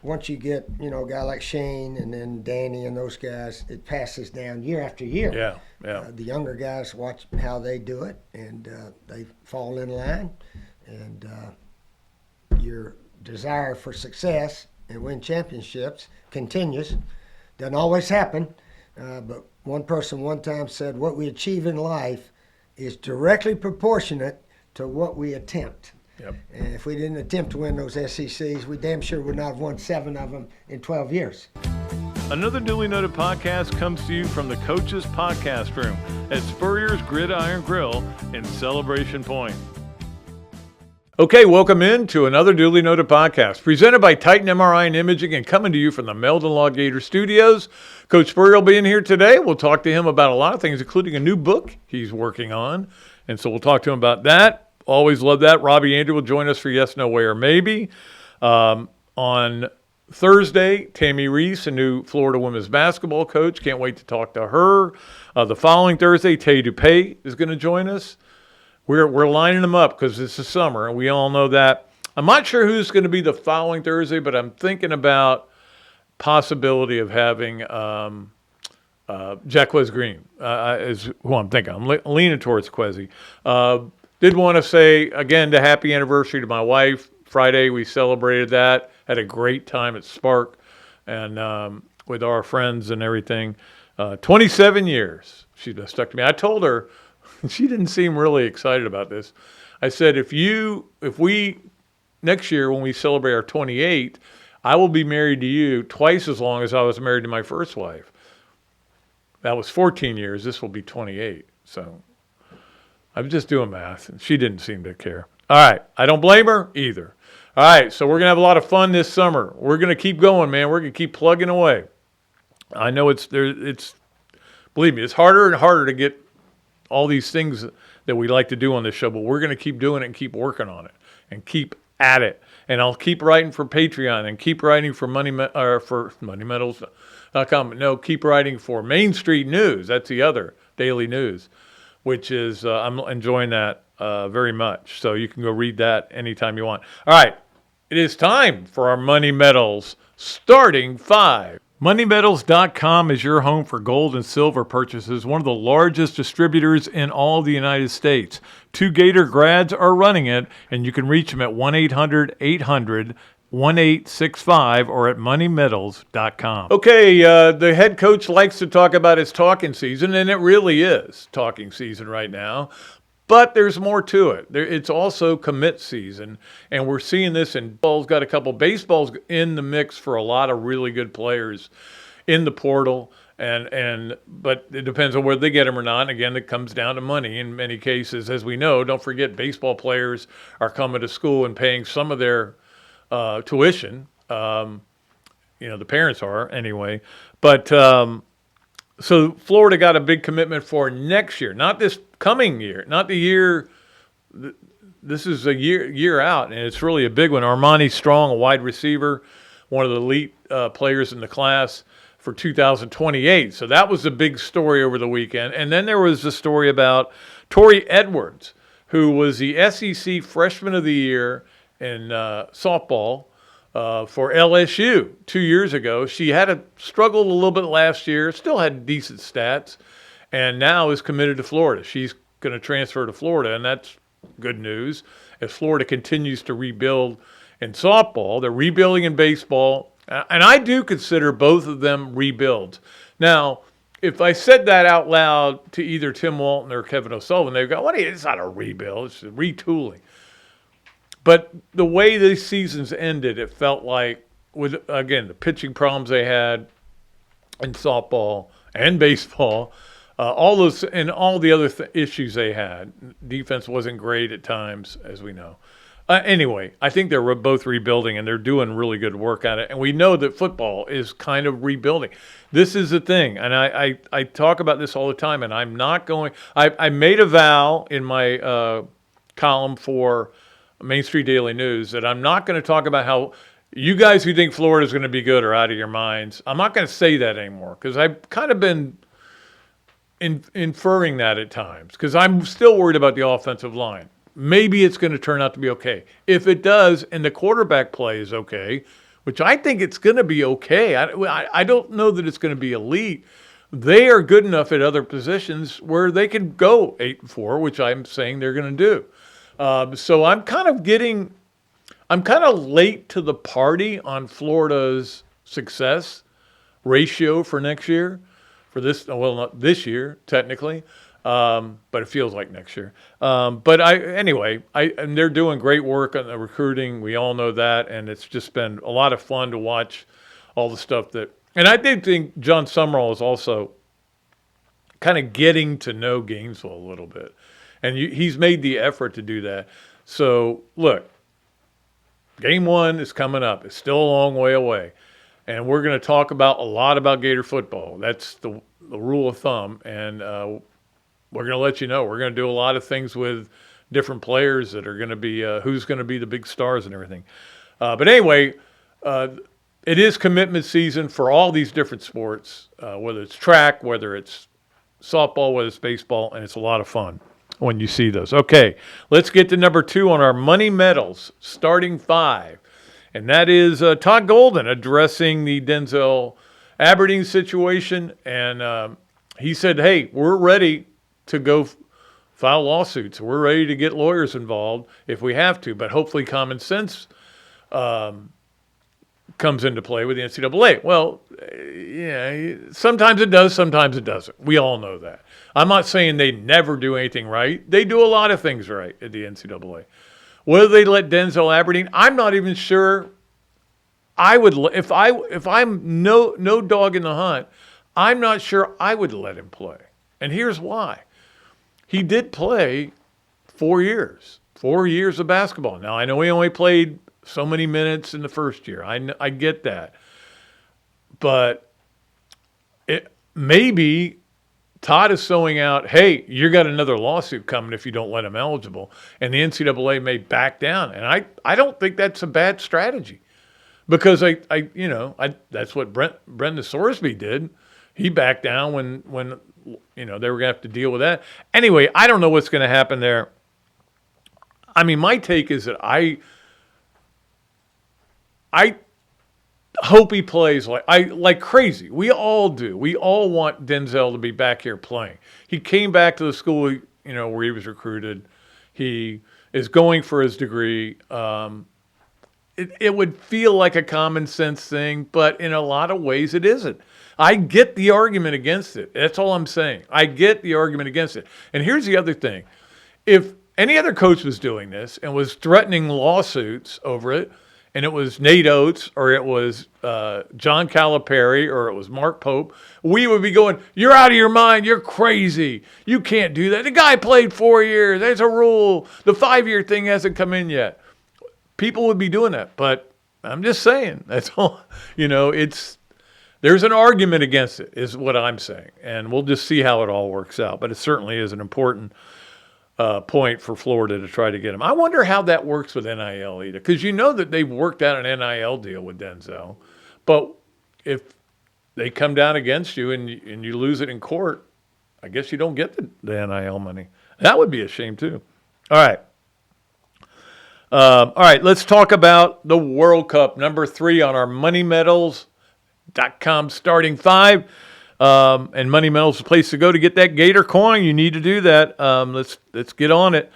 Once you get, a guy like Shane and then Danny and those guys, it passes down year after year. Yeah. The younger guys watch how they do it, and they fall in line. And your desire for success and win championships continues. Doesn't always happen, but one person one time said, what we achieve in life is directly proportionate to what we attempt. Yep. And if we didn't attempt to win those SECs, we damn sure would not have won 7 of them in 12 years. Another duly noted podcast comes to you from the Coach's Podcast Room at Spurrier's Gridiron Grill in Celebration Point. Okay, welcome in to another duly noted podcast presented by Titan MRI and Imaging and coming to you from the Meldon Law Gator Studios. Coach Spurrier will be in here today. We'll talk to him about a lot of things, including a new book he's working on. And so we'll talk to him about that. Always love that. Robbie Andrew will join us for Yes, No, Way, or Maybe. On Thursday, Tammy Reese, a new Florida women's basketball coach. Can't wait to talk to her. The following Thursday, Tay Dupay is going to join us. We're lining them up because it's the summer, and we all know that. I'm not sure who's going to be the following Thursday, but I'm thinking about possibility of having Jacquez Green is who I'm thinking. I'm leaning towards Quezzy. Did want to say, again, the happy anniversary to my wife. Friday, we celebrated that. Had a great time at Spark and with our friends and everything. 27 years she's been stuck to me. I told her, she didn't seem really excited about this. I said, if we, next year when we celebrate our 28th, I will be married to you twice as long as I was married to my first wife. That was 14 years. This will be 28. So I'm just doing math, and she didn't seem to care. All right. I don't blame her either. All right. So we're going to have a lot of fun this summer. We're going to keep going, man. We're going to keep plugging away. I know it's believe me, it's harder and harder to get all these things that we like to do on this show, but we're going to keep doing it and keep working on it and keep at it. And I'll keep writing for Patreon and keep writing for MoneyMedals.com. No, keep writing for Main Street News. That's the other daily news, which is I'm enjoying that very much. So you can go read that anytime you want. All right. It is time for our Money Medals starting 5. MoneyMedals.com is your home for gold and silver purchases, one of the largest distributors in all the United States. 2 Gator grads are running it, and you can reach them at 1-800-800-1865 or at MoneyMedals.com. Okay, the head coach likes to talk about his talking season, and it really is talking season right now. But there's more to it. It's also commit season, and we're seeing this in baseball's got a couple baseballs in the mix for a lot of really good players in the portal, but it depends on whether they get them or not. And again, it comes down to money in many cases, as we know. Don't forget, baseball players are coming to school and paying some of their tuition. The parents are anyway, but. So Florida got a big commitment for next year, not this coming year, not the year. This is a year out, and it's really a big one. Armani Strong, a wide receiver, one of the elite players in the class for 2028. So that was a big story over the weekend. And then there was the story about Tori Edwards, who was the SEC Freshman of the Year in softball. For LSU 2 years ago. She had struggled a little bit last year, still had decent stats, and now is committed to Florida. She's going to transfer to Florida, and that's good news. As Florida continues to rebuild in softball, they're rebuilding in baseball, and I do consider both of them rebuilds. Now, if I said that out loud to either Tim Walton or Kevin O'Sullivan, they'd go, it's not a rebuild, it's a retooling. But the way these seasons ended, it felt like, with, again, the pitching problems they had in softball and baseball, all those and all the other issues they had. Defense wasn't great at times, as we know. Anyway, I think they're both rebuilding, and they're doing really good work at it. And we know that football is kind of rebuilding. This is the thing, and I talk about this all the time, and I'm not going – I made a vow in my column for – Main Street Daily News that I'm not going to talk about how you guys who think Florida is going to be good are out of your minds. I'm not going to say that anymore because I've kind of been inferring that at times because I'm still worried about the offensive line. Maybe it's going to turn out to be okay. If it does and the quarterback play is okay, which I think it's going to be okay. I don't know that it's going to be elite. They are good enough at other positions where they can go 8-4, which I'm saying they're going to do. So I'm kind of late to the party on Florida's success ratio for next year. For this, well, not this year technically, but it feels like next year. But and they're doing great work on the recruiting. We all know that, and it's just been a lot of fun to watch all the stuff that. And I did think John Summerall is also kind of getting to know Gainesville a little bit, and he's made the effort to do that. So look, Game 1 is coming up. It's still a long way away, and we're going to talk about a lot about Gator football. That's the rule of thumb, and we're going to let you know. We're going to do a lot of things with different players that are going to be who's going to be the big stars and everything. But anyway. It is commitment season for all these different sports, whether it's track, whether it's softball, whether it's baseball, and it's a lot of fun when you see those. Okay, let's get to number 2 on our Money Medals, starting 5. And that is Todd Golden addressing the Denzel Aberdeen situation. And he said, hey, we're ready to go file lawsuits. We're ready to get lawyers involved if we have to, but hopefully common sense comes into play with the NCAA. Well, yeah, sometimes it does, sometimes it doesn't. We all know that. I'm not saying they never do anything right. They do a lot of things right at the NCAA. Whether they let Denzel Aberdeen, I'm not even sure. I would, if I'm no dog in the hunt, I'm not sure I would let him play. And here's why. He did play 4 years of basketball. Now I know he only played so many minutes in the first year. I get that. But maybe Todd is throwing out, hey, you got another lawsuit coming if you don't let him eligible. And the NCAA may back down. And I don't think that's a bad strategy. Because that's what Brendan Sorsby did. He backed down when they were going to have to deal with that. Anyway, I don't know what's going to happen there. I mean, my take is that I hope he plays like crazy. We all do. We all want Denzel to be back here playing. He came back to the school, where he was recruited. He is going for his degree. It would feel like a common sense thing, but in a lot of ways it isn't. I get the argument against it. That's all I'm saying. I get the argument against it. And here's the other thing. If any other coach was doing this and was threatening lawsuits over it, and it was Nate Oates or it was John Calipari or it was Mark Pope, we would be going, you're out of your mind. You're crazy. You can't do that. The guy played 4 years. There's a rule. The 5-year thing hasn't come in yet. People would be doing that. But I'm just saying. That's all. There's an argument against it is what I'm saying. And we'll just see how it all works out. But it certainly is an important point for Florida to try to get him. I wonder how that works with NIL either, because that they've worked out an NIL deal with Denzel. But if they come down against you and you lose it in court, I guess you don't get the NIL money. That would be a shame too. All right, let's talk about the World Cup, number 3 on our MoneyMedals.com starting 5. And Money Medals is the place to go to get that Gator coin. You need to do that. Let's get on it.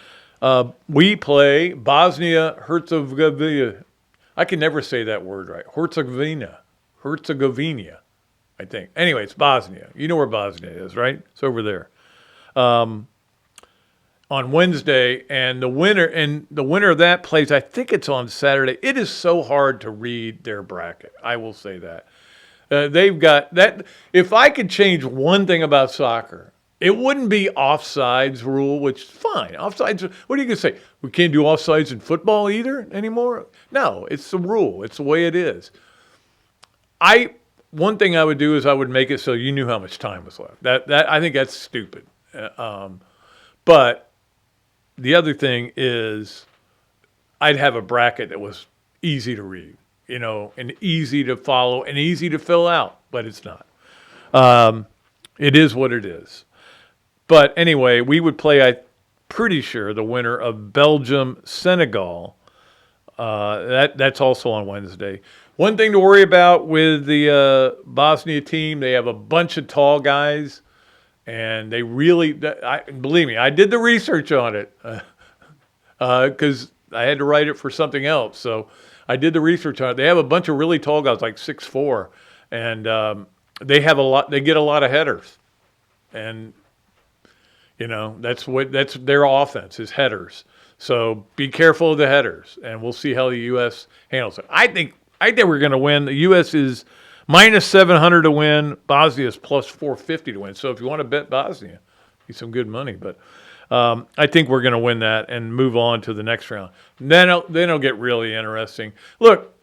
We play Bosnia-Herzegovina. I can never say that word right. Herzegovina, I think. Anyway, it's Bosnia. You know where Bosnia is, right? It's over there. On Wednesday, and the winner of that plays, I think it's on Saturday. It is so hard to read their bracket. I will say that. They've got that. If I could change one thing about soccer, it wouldn't be offsides rule, which is fine. Offsides, what are you going to say? We can't do offsides in football either anymore? No, it's the rule. It's the way it is. One thing I would do is I would make it so you knew how much time was left. That I think that's stupid. But the other thing is I'd have a bracket that was easy to read. And easy to follow and easy to fill out, but it's not. It is what it is. But anyway, we would play, I'm pretty sure, the winner of Belgium-Senegal. That's also on Wednesday. One thing to worry about with the Bosnia team, they have a bunch of tall guys, and they really, believe me, I did the research on it because I had to write it for something else. So I did the research on it. They have a bunch of really tall guys, like 6'4", and they have a lot. They get a lot of headers, and that's their offense is headers. So be careful of the headers, and we'll see how the U.S. handles it. I think we're going to win. The U.S. is minus 700 to win. Bosnia is plus 450 to win. So if you want to bet Bosnia, get some good money. But I think we're going to win that and move on to the next round. Then it'll get really interesting. Look,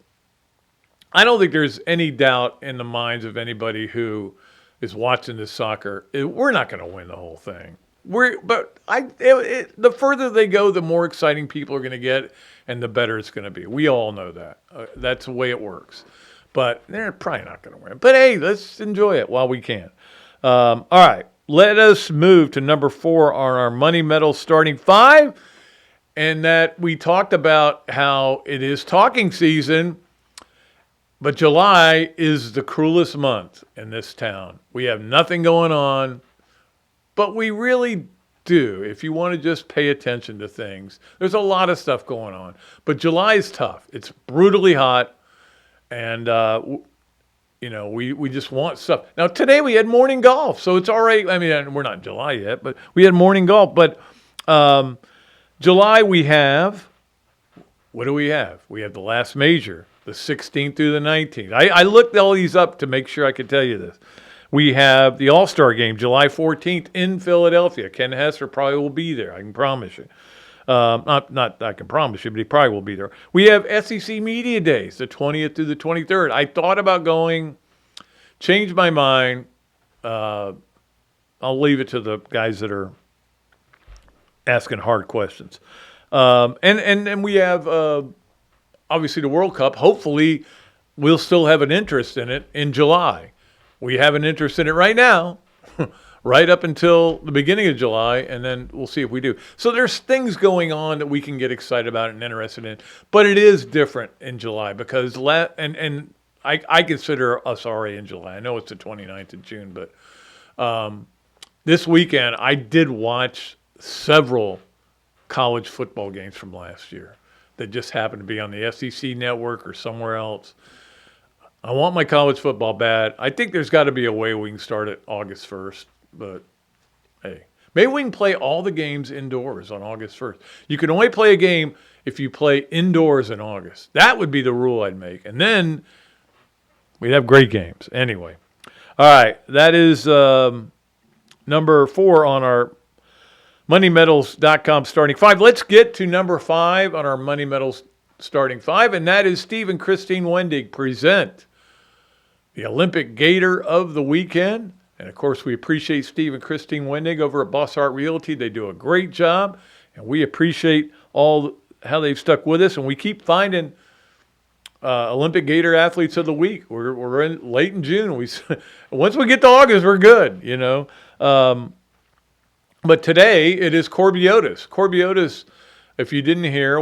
I don't think there's any doubt in the minds of anybody who is watching this soccer. We're not going to win the whole thing. The further they go, the more exciting people are going to get, and the better it's going to be. We all know that. That's the way it works. But they're probably not going to win. But hey, let's enjoy it while we can. All right, let us move to number 4 on our Money Medal starting 5, and that we talked about how it is talking season. But July is the cruelest month in this town. We have nothing going on, but we really do. If you want to just pay attention to things, there's a lot of stuff going on. But July is tough. It's brutally hot, and we just want stuff. Now today we had morning golf, so it's all right. I mean, we're not in July yet, but we had morning golf. But July we have. What do we have? We have the last major, the 16th through the 19th. I looked all these up to make sure I could tell you this. We have the All-Star Game, July 14th in Philadelphia. Ken Hesser probably will be there. I can promise you. Not I can promise you, but he probably will be there. We have SEC Media Days, the 20th through the 23rd. I thought about going, changed my mind. I'll leave it to the guys that are asking hard questions. And we have obviously the World Cup. Hopefully, we'll still have an interest in it in July. We have an interest in it right now, right up until the beginning of July, and then we'll see if we do. So there's things going on that we can get excited about and interested in, but it is different in July because I consider us already in July. I know it's the 29th of June, but this weekend I did watch several college football games from last year that just happened to be on the SEC network or somewhere else. I want my college football bad. I think there's got to be a way we can start it August 1st. But, hey, maybe we can play all the games indoors on August 1st. You can only play a game if you play indoors in August. That would be the rule I'd make. And then we'd have great games. Anyway. All right. That is number 4 on our MoneyMedals.com starting 5. Let's get to number 5 on our Money Medals starting 5, and that is Steve and Christine Wendig present the Olympic Gator of the weekend. And, of course, we appreciate Steve and Christine Wendig over at Boss Art Realty. They do a great job, and we appreciate all how they've stuck with us. And we keep finding Olympic Gator athletes of the week. We're in late in June. Once we get to August, we're good, But today it is Corby Otis. Corby Otis, if you didn't hear,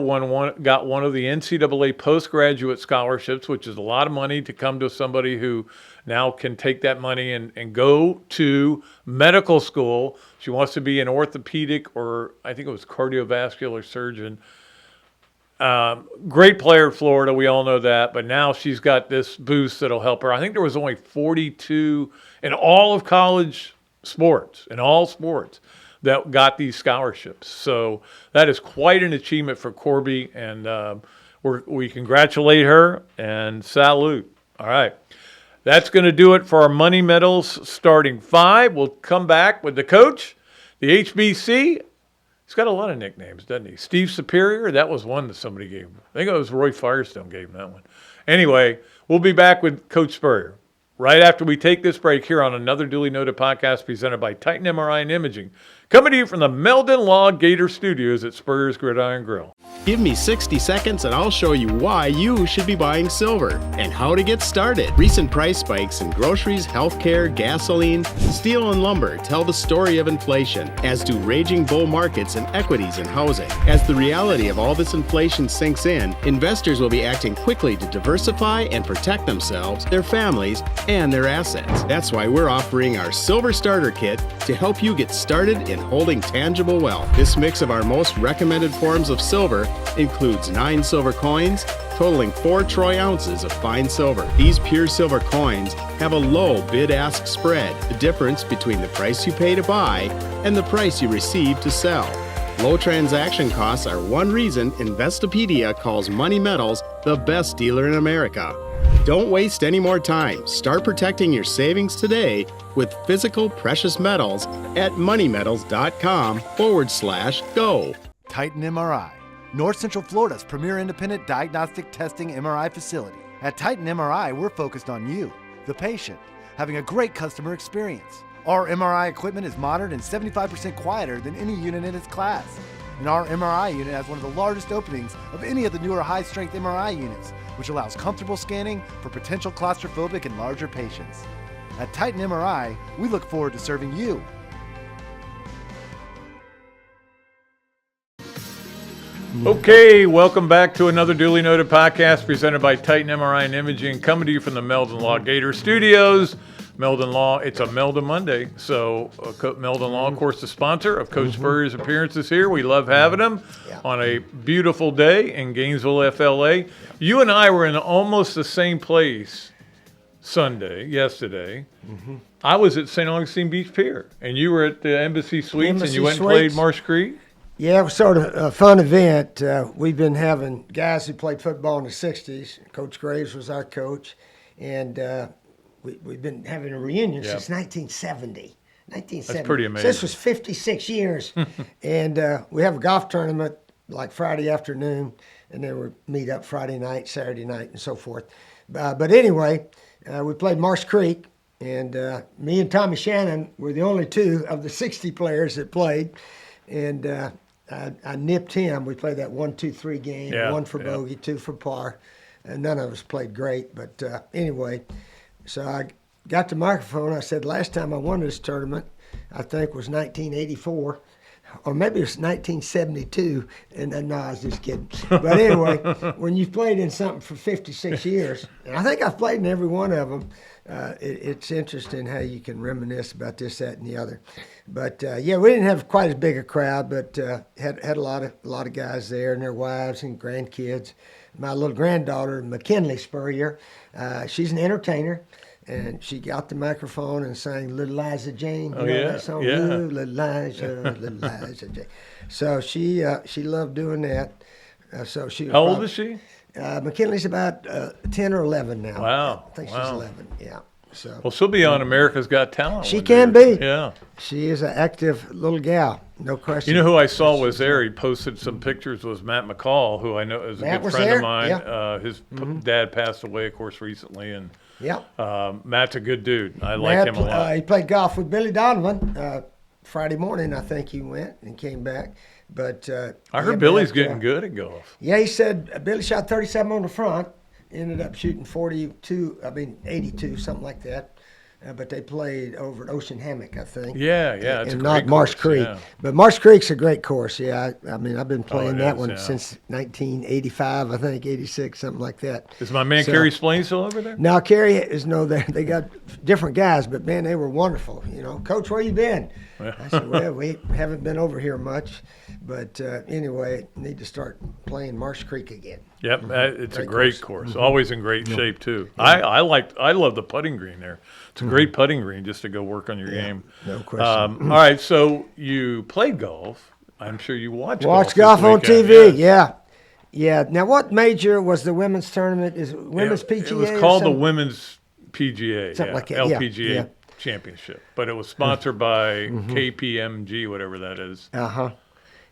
got one of the NCAA postgraduate scholarships, which is a lot of money to come to somebody who now can take that money and go to medical school. She wants to be an orthopedic or I think it was cardiovascular surgeon. Great player at Florida, we all know that, but now she's got this boost that'll help her. I think there was only 42 in all of college sports, that got these scholarships. So that is quite an achievement for Corby, and we congratulate her and salute. All right. That's going to do it for our Money Medals starting 5. We'll come back with the coach, the HBC. He's got a lot of nicknames, doesn't he? Steve Spurrier, that was one that somebody gave him. I think it was Roy Firestone gave him that one. Anyway, we'll be back with Coach Spurrier right after we take this break here on another Dooley Noted podcast presented by Titan MRI and Imaging, coming to you from the Meldon Law Gator Studios at Spurrier's Gridiron Grill. Give me 60 seconds and I'll show you why you should be buying silver and how to get started. Recent price spikes in groceries, healthcare, gasoline, steel, and lumber tell the story of inflation, as do raging bull markets and equities in housing. As the reality of all this inflation sinks in, investors will be acting quickly to diversify and protect themselves, their families, and their assets. That's why we're offering our Silver Starter Kit to help you get started in holding tangible wealth. This mix of our most recommended forms of silver includes 9 silver coins, totaling 4 troy ounces of fine silver. These pure silver coins have a low bid-ask spread, the difference between the price you pay to buy and the price you receive to sell. Low transaction costs are one reason Investopedia calls Money Metals the best dealer in America. Don't waste any more time. Start protecting your savings today with physical precious metals at moneymetals.com/go. Titan MRI, North Central Florida's premier independent diagnostic testing MRI facility. At Titan MRI, we're focused on you, the patient, having a great customer experience. Our MRI equipment is modern and 75% quieter than any unit in its class. And our MRI unit has one of the largest openings of any of the newer high-strength MRI units, which allows comfortable scanning for potential claustrophobic and larger patients. At Titan MRI, we look forward to serving you. Okay, welcome back to another duly noted podcast presented by Titan MRI and Imaging, coming to you from the Meldon Law Gator Studios. Meldon Law, it's a Meldon Monday, so Meldon Law, of course, the sponsor of Coach Spurrier's appearances here. We love having him on a beautiful day in Gainesville, FLA. You and I were in almost the same place yesterday. I was at St. Augustine Beach Pier, and you were at the Embassy Suites, and you went and played Marsh Creek? Yeah, it was sort of a fun event. We've been having guys who played football in the 60s. Coach Graves was our coach. And we've been having a reunion since 1970. That's pretty amazing. So this was 56 years. And we have a golf tournament like Friday afternoon. And then we meet up Friday night, Saturday night, and so forth. But anyway, we played Marsh Creek. And me and Tommy Shannon were the only 2 of the 60 players that played. And I nipped him. We played that 1-2-3 game, 1 for bogey, 2 for par. And none of us played great. But anyway, so I got the microphone. I said, last time I won this tournament, I think was 1984. Or maybe it was 1972. And no, I was just kidding. But anyway, when you've played in something for 56 years, and I think I've played in every one of them, it's interesting how you can reminisce about this, that, and the other. But yeah, we didn't have quite as big a crowd, but had a lot of guys there and their wives and grandkids. My little granddaughter, McKinley Spurrier, she's an entertainer, and she got the microphone and sang "Little Liza Jane." Oh yeah, that song? yeah. Ooh, little Liza Jane. So she loved doing that. So she. How old is she? McKinley's about 10 or 11 now. Wow. I think she's 11. Yeah. So. Well, she'll be on America's Got Talent. She can be. Yeah. She is an active little gal, no question. You know who I saw was there? He posted some pictures. Was Matt McCall, who I know is a good friend of mine. Yeah. His dad passed away, of course, recently, and yeah, Matt's a good dude. I like him a lot. He played golf with Billy Donovan Friday morning. I think he went and came back. But I heard Billy's getting good at golf. Yeah, he said Billy shot 37 on the front, ended up shooting 82, something like that. But they played over at Ocean Hammock, I think. Yeah, it's and a not great Marsh course, Creek. yeah. But Marsh Creek's a great course. Yeah, I mean, I've been playing that one yeah. since 1985, I think, 86, something like that. Is my man Kerry Splain still over there? Now, Kerry is they got different guys, but man, they were wonderful. You know, Coach, where you been? I said, well, we haven't been over here much, but anyway, need to start playing Marsh Creek again. Yep, it's a great course. Always in great shape too. Yeah. I love the putting green there. It's a great putting green just to go work on your game. No question. All right, so you played golf. I'm sure you watched golf on TV. Yes. Yeah. Now, what major was the women's tournament? Is it women's PGA? It was called the Women's PGA. Something like that. LPGA Championship, but it was sponsored by KPMG, whatever that is.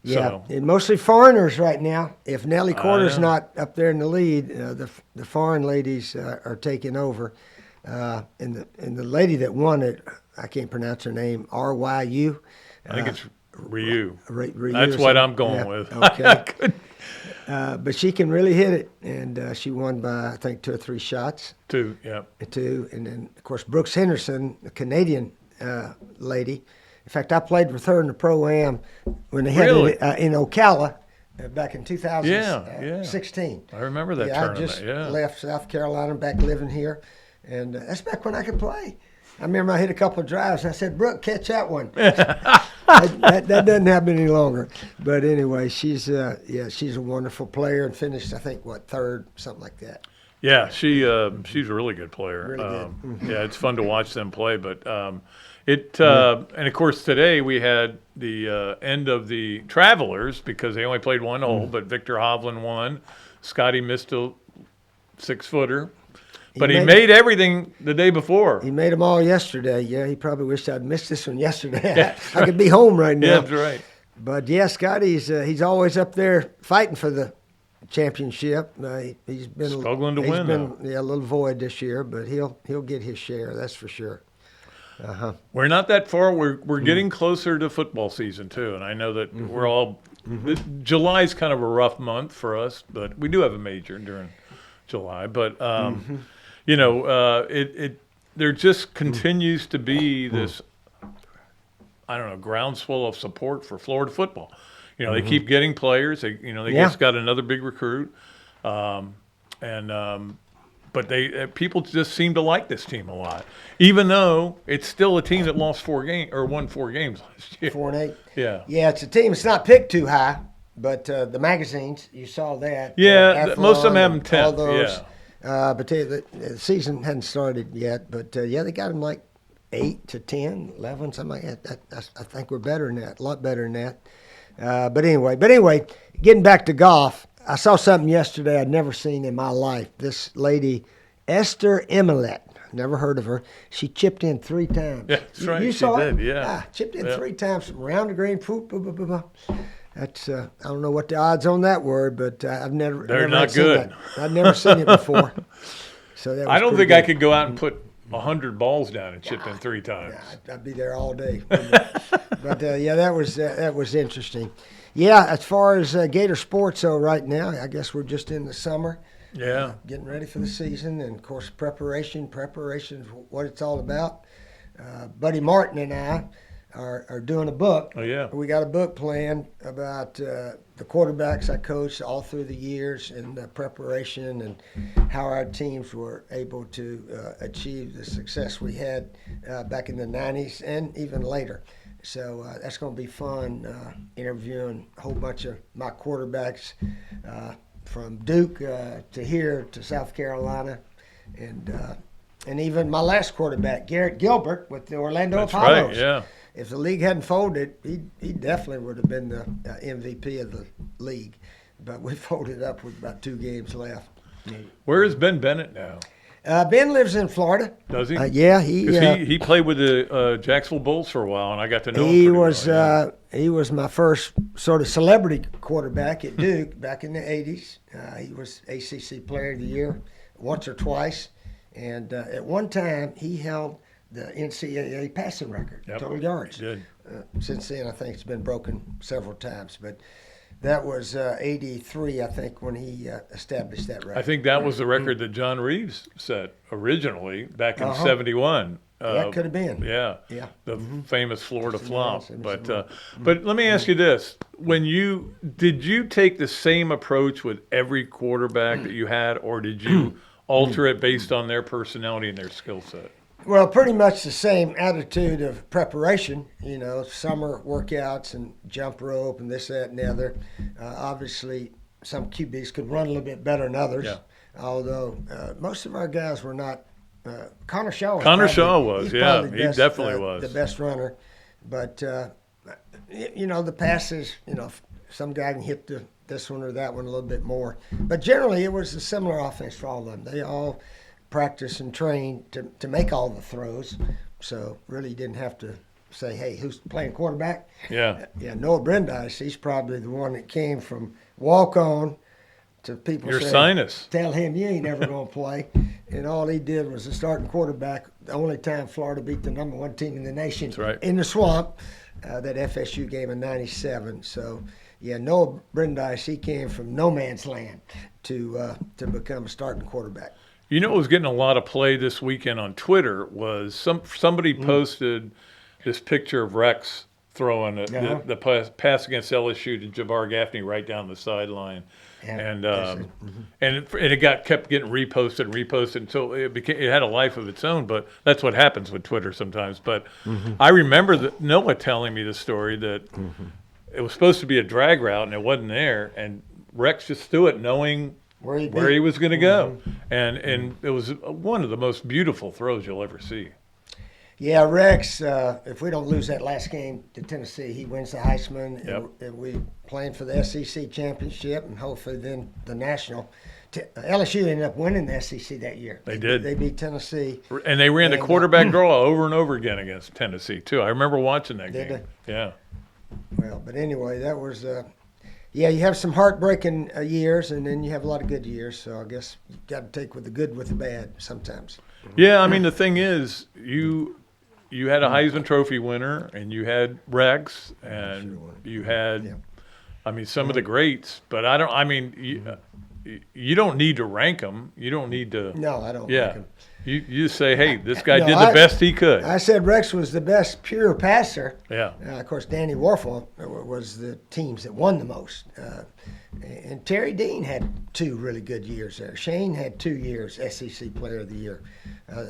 Yeah, and mostly foreigners right now. If Nellie Corder's not up there in the lead, the foreign ladies are taking over. And the lady that won it, I can't pronounce her name, RYU. I think it's Ryu. Ryu. That's what I'm going with. Okay. But she can really hit it, and she won by, I think, 2 or 3 shots. 2, yeah. 2, and then, of course, Brooks Henderson, a Canadian lady. In fact, I played with her in the Pro-Am when they had Really? it in Ocala back in 2016. I remember that I tournament, just yeah. left South Carolina, back living here, and that's back when I could play. I remember I hit a couple of drives, and I said, Brooke, catch that one. that doesn't happen any longer. But anyway, she's a wonderful player and finished, I think, 3rd, something like that. Yeah, she's a really good player. Really good. Yeah, it's fun to watch them play. But and of course today we had the end of the Travelers because they only played one hole, but Victor Hovland won. Scotty missed a 6-footer. But he made everything the day before. He made them all yesterday. Yeah, he probably wished I'd missed this one yesterday. I could be home right now. Yeah, that's right. But yeah, Scotty's he's always up there fighting for the championship. He's been struggling to win. He's been a little void this year, but he'll get his share. That's for sure. We're not that far. We're getting closer to football season too, and I know that we're all. July's kind of a rough month for us, but we do have a major during July. But there just continues to be this, I don't know, groundswell of support for Florida football. They keep getting players. They just got another big recruit, but people just seem to like this team a lot, even though it's still a team that won 4 games last year. 4-8. Yeah. Yeah, it's a team. It's not picked too high, but the magazines, you saw that. Yeah, most of them have them Athlon, all 10th. those. Yeah. But the season hadn't started yet. But they got them like 8 to 10, 11, something like that. I think we're better than that, a lot better than that. But anyway, getting back to golf, I saw something yesterday I'd never seen in my life. This lady, Esther Emilet, never heard of her. She chipped in 3 times. Yeah, that's right. You She saw did, it? yeah. Chipped in 3 times from around the green. That's I don't know what the odds on that were, but I've never. They're never not seen good. that. I've never seen it before. So that was I don't pretty think I good. could go out and put 100 balls down and chip in 3 times. I'd be there all day. But that was interesting. Yeah, as far as Gator sports, though, right now, I guess we're just in the summer. Yeah. Getting ready for the season, and of course, preparation is what it's all about. Buddy Martin and I are doing a book. Oh, yeah. We got a book planned about the quarterbacks I coached all through the years and preparation and how our teams were able to achieve the success we had back in the 90s and even later. So that's going to be fun, interviewing a whole bunch of my quarterbacks from Duke to here to South Carolina, and even my last quarterback, Garrett Gilbert, with the Orlando That's Apollos. right, yeah. If the league hadn't folded, he definitely would have been the MVP of the league. But we folded up with about 2 games left. Where is Ben Bennett now? Ben lives in Florida. Does he? Yeah, 'Cause he played with the Jacksonville Bulls for a while, and I got to know him He pretty was well, yeah. he was my first sort of celebrity quarterback at Duke back in the 80s. He was ACC Player of the Year once or twice, and at one time he held the NCAA passing record, total yards. He did. Since then, I think it's been broken several times, but that was 83, I think, when he established that record. I think that was the record that John Reeves set originally back in '71. That could have been. Yeah. Yeah. The famous Florida flop. But Mm-hmm. let me ask you this: did you take the same approach with every quarterback that you had, or did you alter it based on their personality and their skill set? Well, pretty much the same attitude of preparation, summer workouts and jump rope and this, that, and the other. Obviously, some QBs could run a little bit better than others, although most of our guys were not. Connor Shaw was. He definitely was. The best runner. But, the passes, some guy can hit this one or that one a little bit more. But generally, it was a similar offense for all of them. They all practice and train to make all the throws, so really didn't have to say, hey, who's playing quarterback? Yeah. Noah Brandeis, he's probably the one that came from walk-on to people Your saying, sinus. tell him you ain't never going to play. And all he did was the starting quarterback, the only time Florida beat the number 1 team in the nation. That's right. In the swamp, that FSU game in '97. So, Noah Brindise, he came from no man's land to become a starting quarterback. You know what was getting a lot of play this weekend on Twitter was somebody posted this picture of Rex throwing the pass against LSU to Jabbar Gaffney right down the sideline. Yeah, and it kept getting reposted until it had a life of its own. But that's what happens with Twitter sometimes. But I remember Noah telling me the story that it was supposed to be a drag route and it wasn't there, and Rex just threw it knowing where he was going to go, and it was one of the most beautiful throws you'll ever see. Yeah, Rex, if we don't lose that last game to Tennessee, he wins the Heisman, and we playing for the SEC championship and hopefully then the national. LSU ended up winning the SEC that year. They did. They beat Tennessee. And they ran the quarterback draw over and over again against Tennessee, too. I remember watching that game. Did they? Yeah. Well, but anyway, that was you have some heartbreaking years, and then you have a lot of good years. So I guess you got to take with the good with the bad sometimes. Yeah, I mean, the thing is, you had a Heisman Trophy winner, and you had Rex, and you had, I mean, some of the greats. But you don't need to rank them. You don't need to. No, I don't. Yeah, rank them. you just say, hey, this guy did the best he could. I said Rex was the best pure passer. Yeah. Of course, Danny Warfel was the teams that won the most. And Terry Dean had 2 really good years there. Shane had 2 years SEC Player of the Year.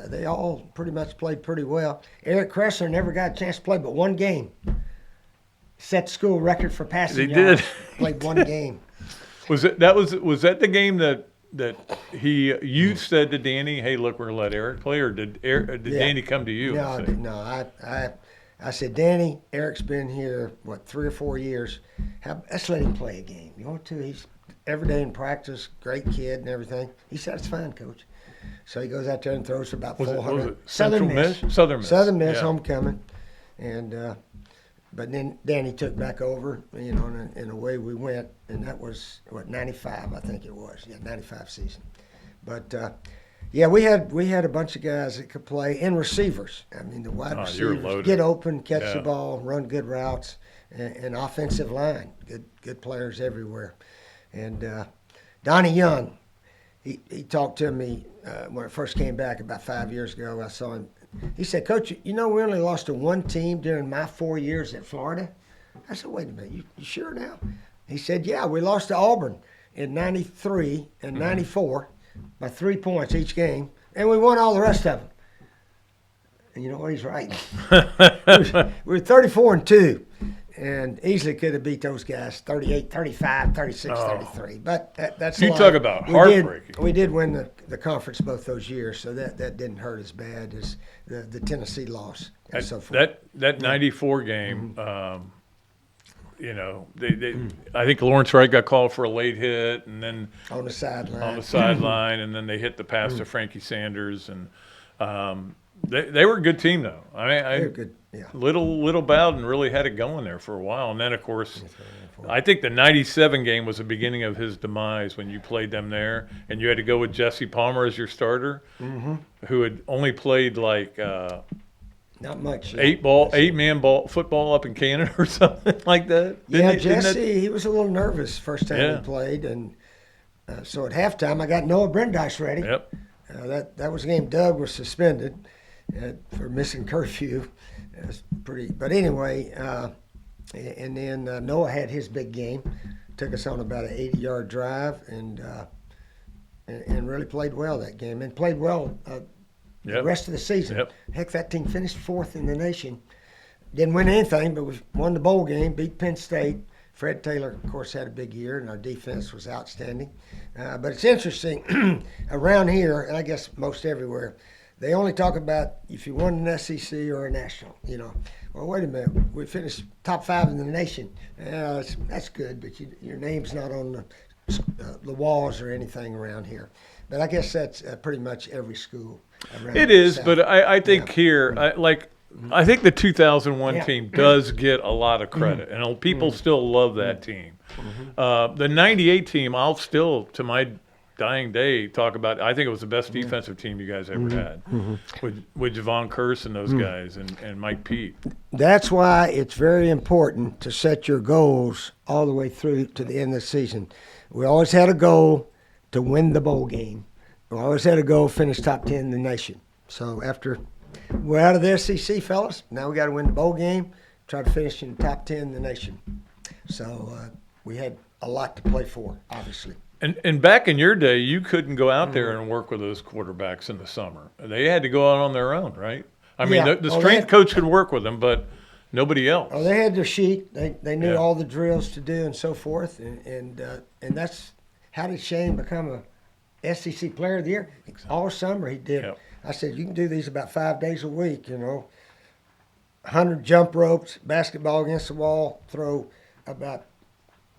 They all pretty much played pretty well. Eric Kressler never got a chance to play but one game. Set school record for passing yards. Played one game. Was that the game that you said to Danny, hey, look, we're going to let Eric play, or did Danny come to you? No, I said, Danny, Eric's been here, 3 or 4 years. Let's let him play a game. You want to? He's every day in practice, great kid and everything. He said, it's fine, Coach. So he goes out there and throws for about 400. Was it Southern Miss? Southern Miss, yeah. Homecoming. And but then Danny took back over, and away we went. And that was, 95, I think it was. Yeah, 95 season. But, we had a bunch of guys that could play, and receivers. I mean, the wide receivers get open, catch the ball, run good routes, and offensive line, good players everywhere. And Donnie Young, he talked to me when I first came back about 5 years ago. I saw him. He said, Coach, we only lost to one team during my 4 years at Florida. I said, wait a minute, you sure now? He said, yeah, we lost to Auburn in 93 and 94 by 3 points each game, and we won all the rest of them. And you know what? He's right. we were 34-2, and easily could have beat those guys 38-35, 36-33. But that's you talk about heartbreaking. We did win the conference both those years, so that didn't hurt as bad as the Tennessee loss. And so forth. That 94 game, I think Lawrence Wright got called for a late hit, and then on the sideline, and then they hit the pass to Frankie Sanders, and they were a good team though. They were good. Yeah. Little Bowden really had it going there for a while, and then of course, I think the '97 game was the beginning of his demise when you played them there, and you had to go with Jesse Palmer as your starter, who had only played like. Not much. 8-man football up in Canada or something like that. Jesse, he was a little nervous first time he played, and so at halftime I got Noah Brindise ready. Yep. That was the game Doug was suspended for missing curfew. It was pretty, but anyway, and then Noah had his big game. Took us on about an 80-yard drive, and really played well that game, and played well. The rest of the season. Yep. Heck, that team finished 4th in the nation. Didn't win anything, but we won the bowl game, beat Penn State. Fred Taylor, of course, had a big year, and our defense was outstanding. But it's interesting, around here, and I guess most everywhere, they only talk about if you won an SEC or a national. Well, wait a minute, we finished top 5 in the nation. That's good, but your name's not on the walls or anything around here. But I guess that's pretty much every school. It is, but I think here, I think the 2001 team does get a lot of credit, and people still love that team. The '98 team, I'll still, to my dying day talk about, I think it was the best defensive team you guys ever had with Javon Curse and those guys and Mike Pete. That's why it's very important to set your goals all the way through to the end of the season. We always had a goal to win the bowl game. We always had a goal to finish top 10 in the nation. So after we're out of the SEC, fellas, now we got to win the bowl game, try to finish in the top 10 in the nation. So we had a lot to play for, obviously. And back in your day, you couldn't go out there and work with those quarterbacks in the summer. They had to go out on their own, right? I mean, the strength coach could work with them, but nobody else. Oh, they had their sheet. They knew all the drills to do and so forth. And that's how did Shane become a SEC Player of the Year? All summer he did. Yep. I said, you can do these about 5 days a week, 100 jump ropes, basketball against the wall, throw about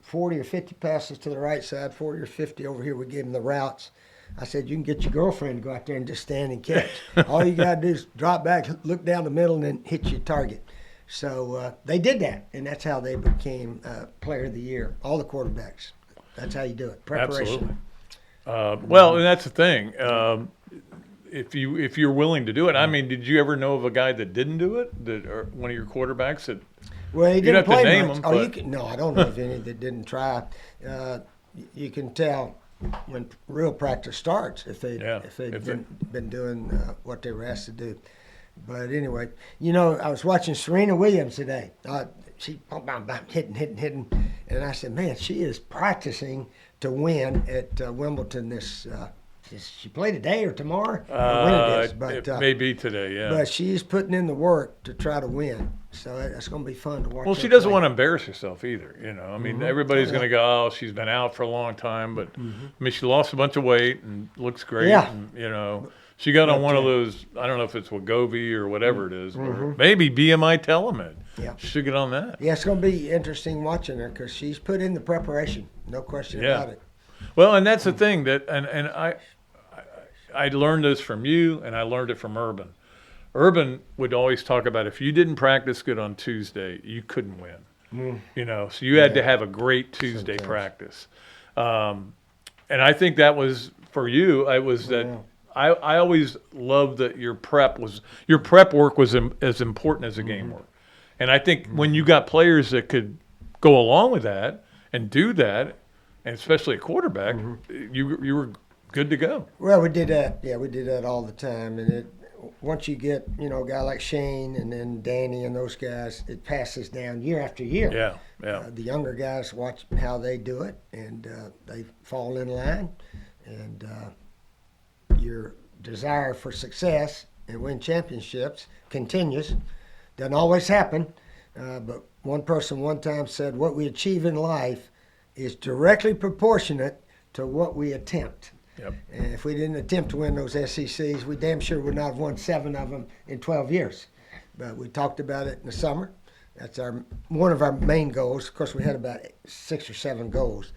40 or 50 passes to the right side, 40 or 50 over here. We gave them the routes. I said, you can get your girlfriend to go out there and just stand and catch. All you got to do is drop back, look down the middle, and then hit your target. So they did that, and that's how they became Player of the Year, all the quarterbacks. That's how you do it, preparation. Absolutely. Well, and that's the thing. If you're willing to do it, I mean, did you ever know of a guy that didn't do it? Or one of your quarterbacks that? Well, he didn't play name much. him, No, I don't know of any that didn't try. You can tell when real practice starts if they've been doing what they were asked to do. But anyway, I was watching Serena Williams today. She hitting, and I said, man, she is practicing to win at Wimbledon this. She play today or tomorrow? Or when it is, but it may be today, yeah. But she's putting in the work to try to win, so it's going to be fun to watch. Well, she doesn't want to embarrass herself either. I mean, everybody's going to go, oh, she's been out for a long time, but I mean, she lost a bunch of weight and looks great. Yeah. And, she got on one of those. I don't know if it's Wegovy or whatever it is, or maybe BMI TeleMed. Yeah, she should get on that. Yeah, it's going to be interesting watching her because she's put in the preparation, no question about it. Well, and that's the thing that, and I learned this from you, and I learned it from Urban. Urban would always talk about if you didn't practice good on Tuesday, you couldn't win. So you had to have a great Tuesday practice. And I think that was for you. I always loved that your prep work was as important as the game work. And I think when you got players that could go along with that and do that, and especially a quarterback, you were good to go. Well, we did that. Yeah, we did that all the time. And once you get, a guy like Shane and then Danny and those guys, it passes down year after year. Yeah. The younger guys watch how they do it, and they fall in line. And your desire for success and win championships continues. Doesn't always happen, but one person one time said, what we achieve in life is directly proportionate to what we attempt. Yep. And if we didn't attempt to win those SECs, we damn sure would not have won 7 of them in 12 years. But we talked about it in the summer. That's one of our main goals. Of course, we had about 6 or 7 goals.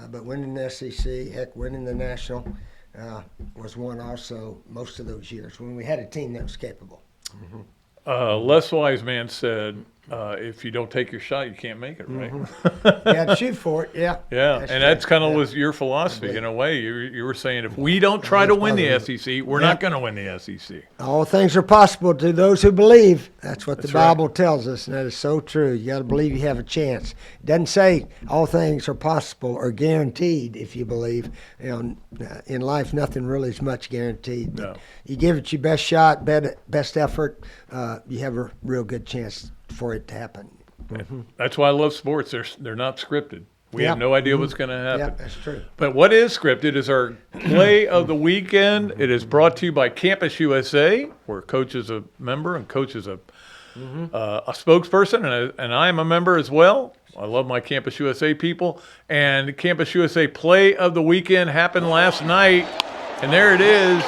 But winning the SEC, heck, winning the National was one also most of those years when we had a team that was capable. Les Wise Man said, if you don't take your shot, you can't make it, right? You got to shoot for it, yeah. Yeah, that's kind of was your philosophy in a way. You were saying if we don't try to win the SEC, we're not going to win the SEC. All things are possible to those who believe. That's what the Bible tells us, and that is so true. You got to believe you have a chance. It doesn't say all things are possible or guaranteed if you believe. In life, nothing really is much guaranteed. No. You give it your best shot, best effort, you have a real good chance for it to happen. That's why I love sports. They're not scripted. We have no idea what's going to happen. Yeah, that's true. But what is scripted is our play of the weekend. It is brought to you by Campus USA, where Coach is a member and Coach is a spokesperson, and I am a member as well. I love my Campus USA people. And Campus USA play of the weekend happened last night, and there it is,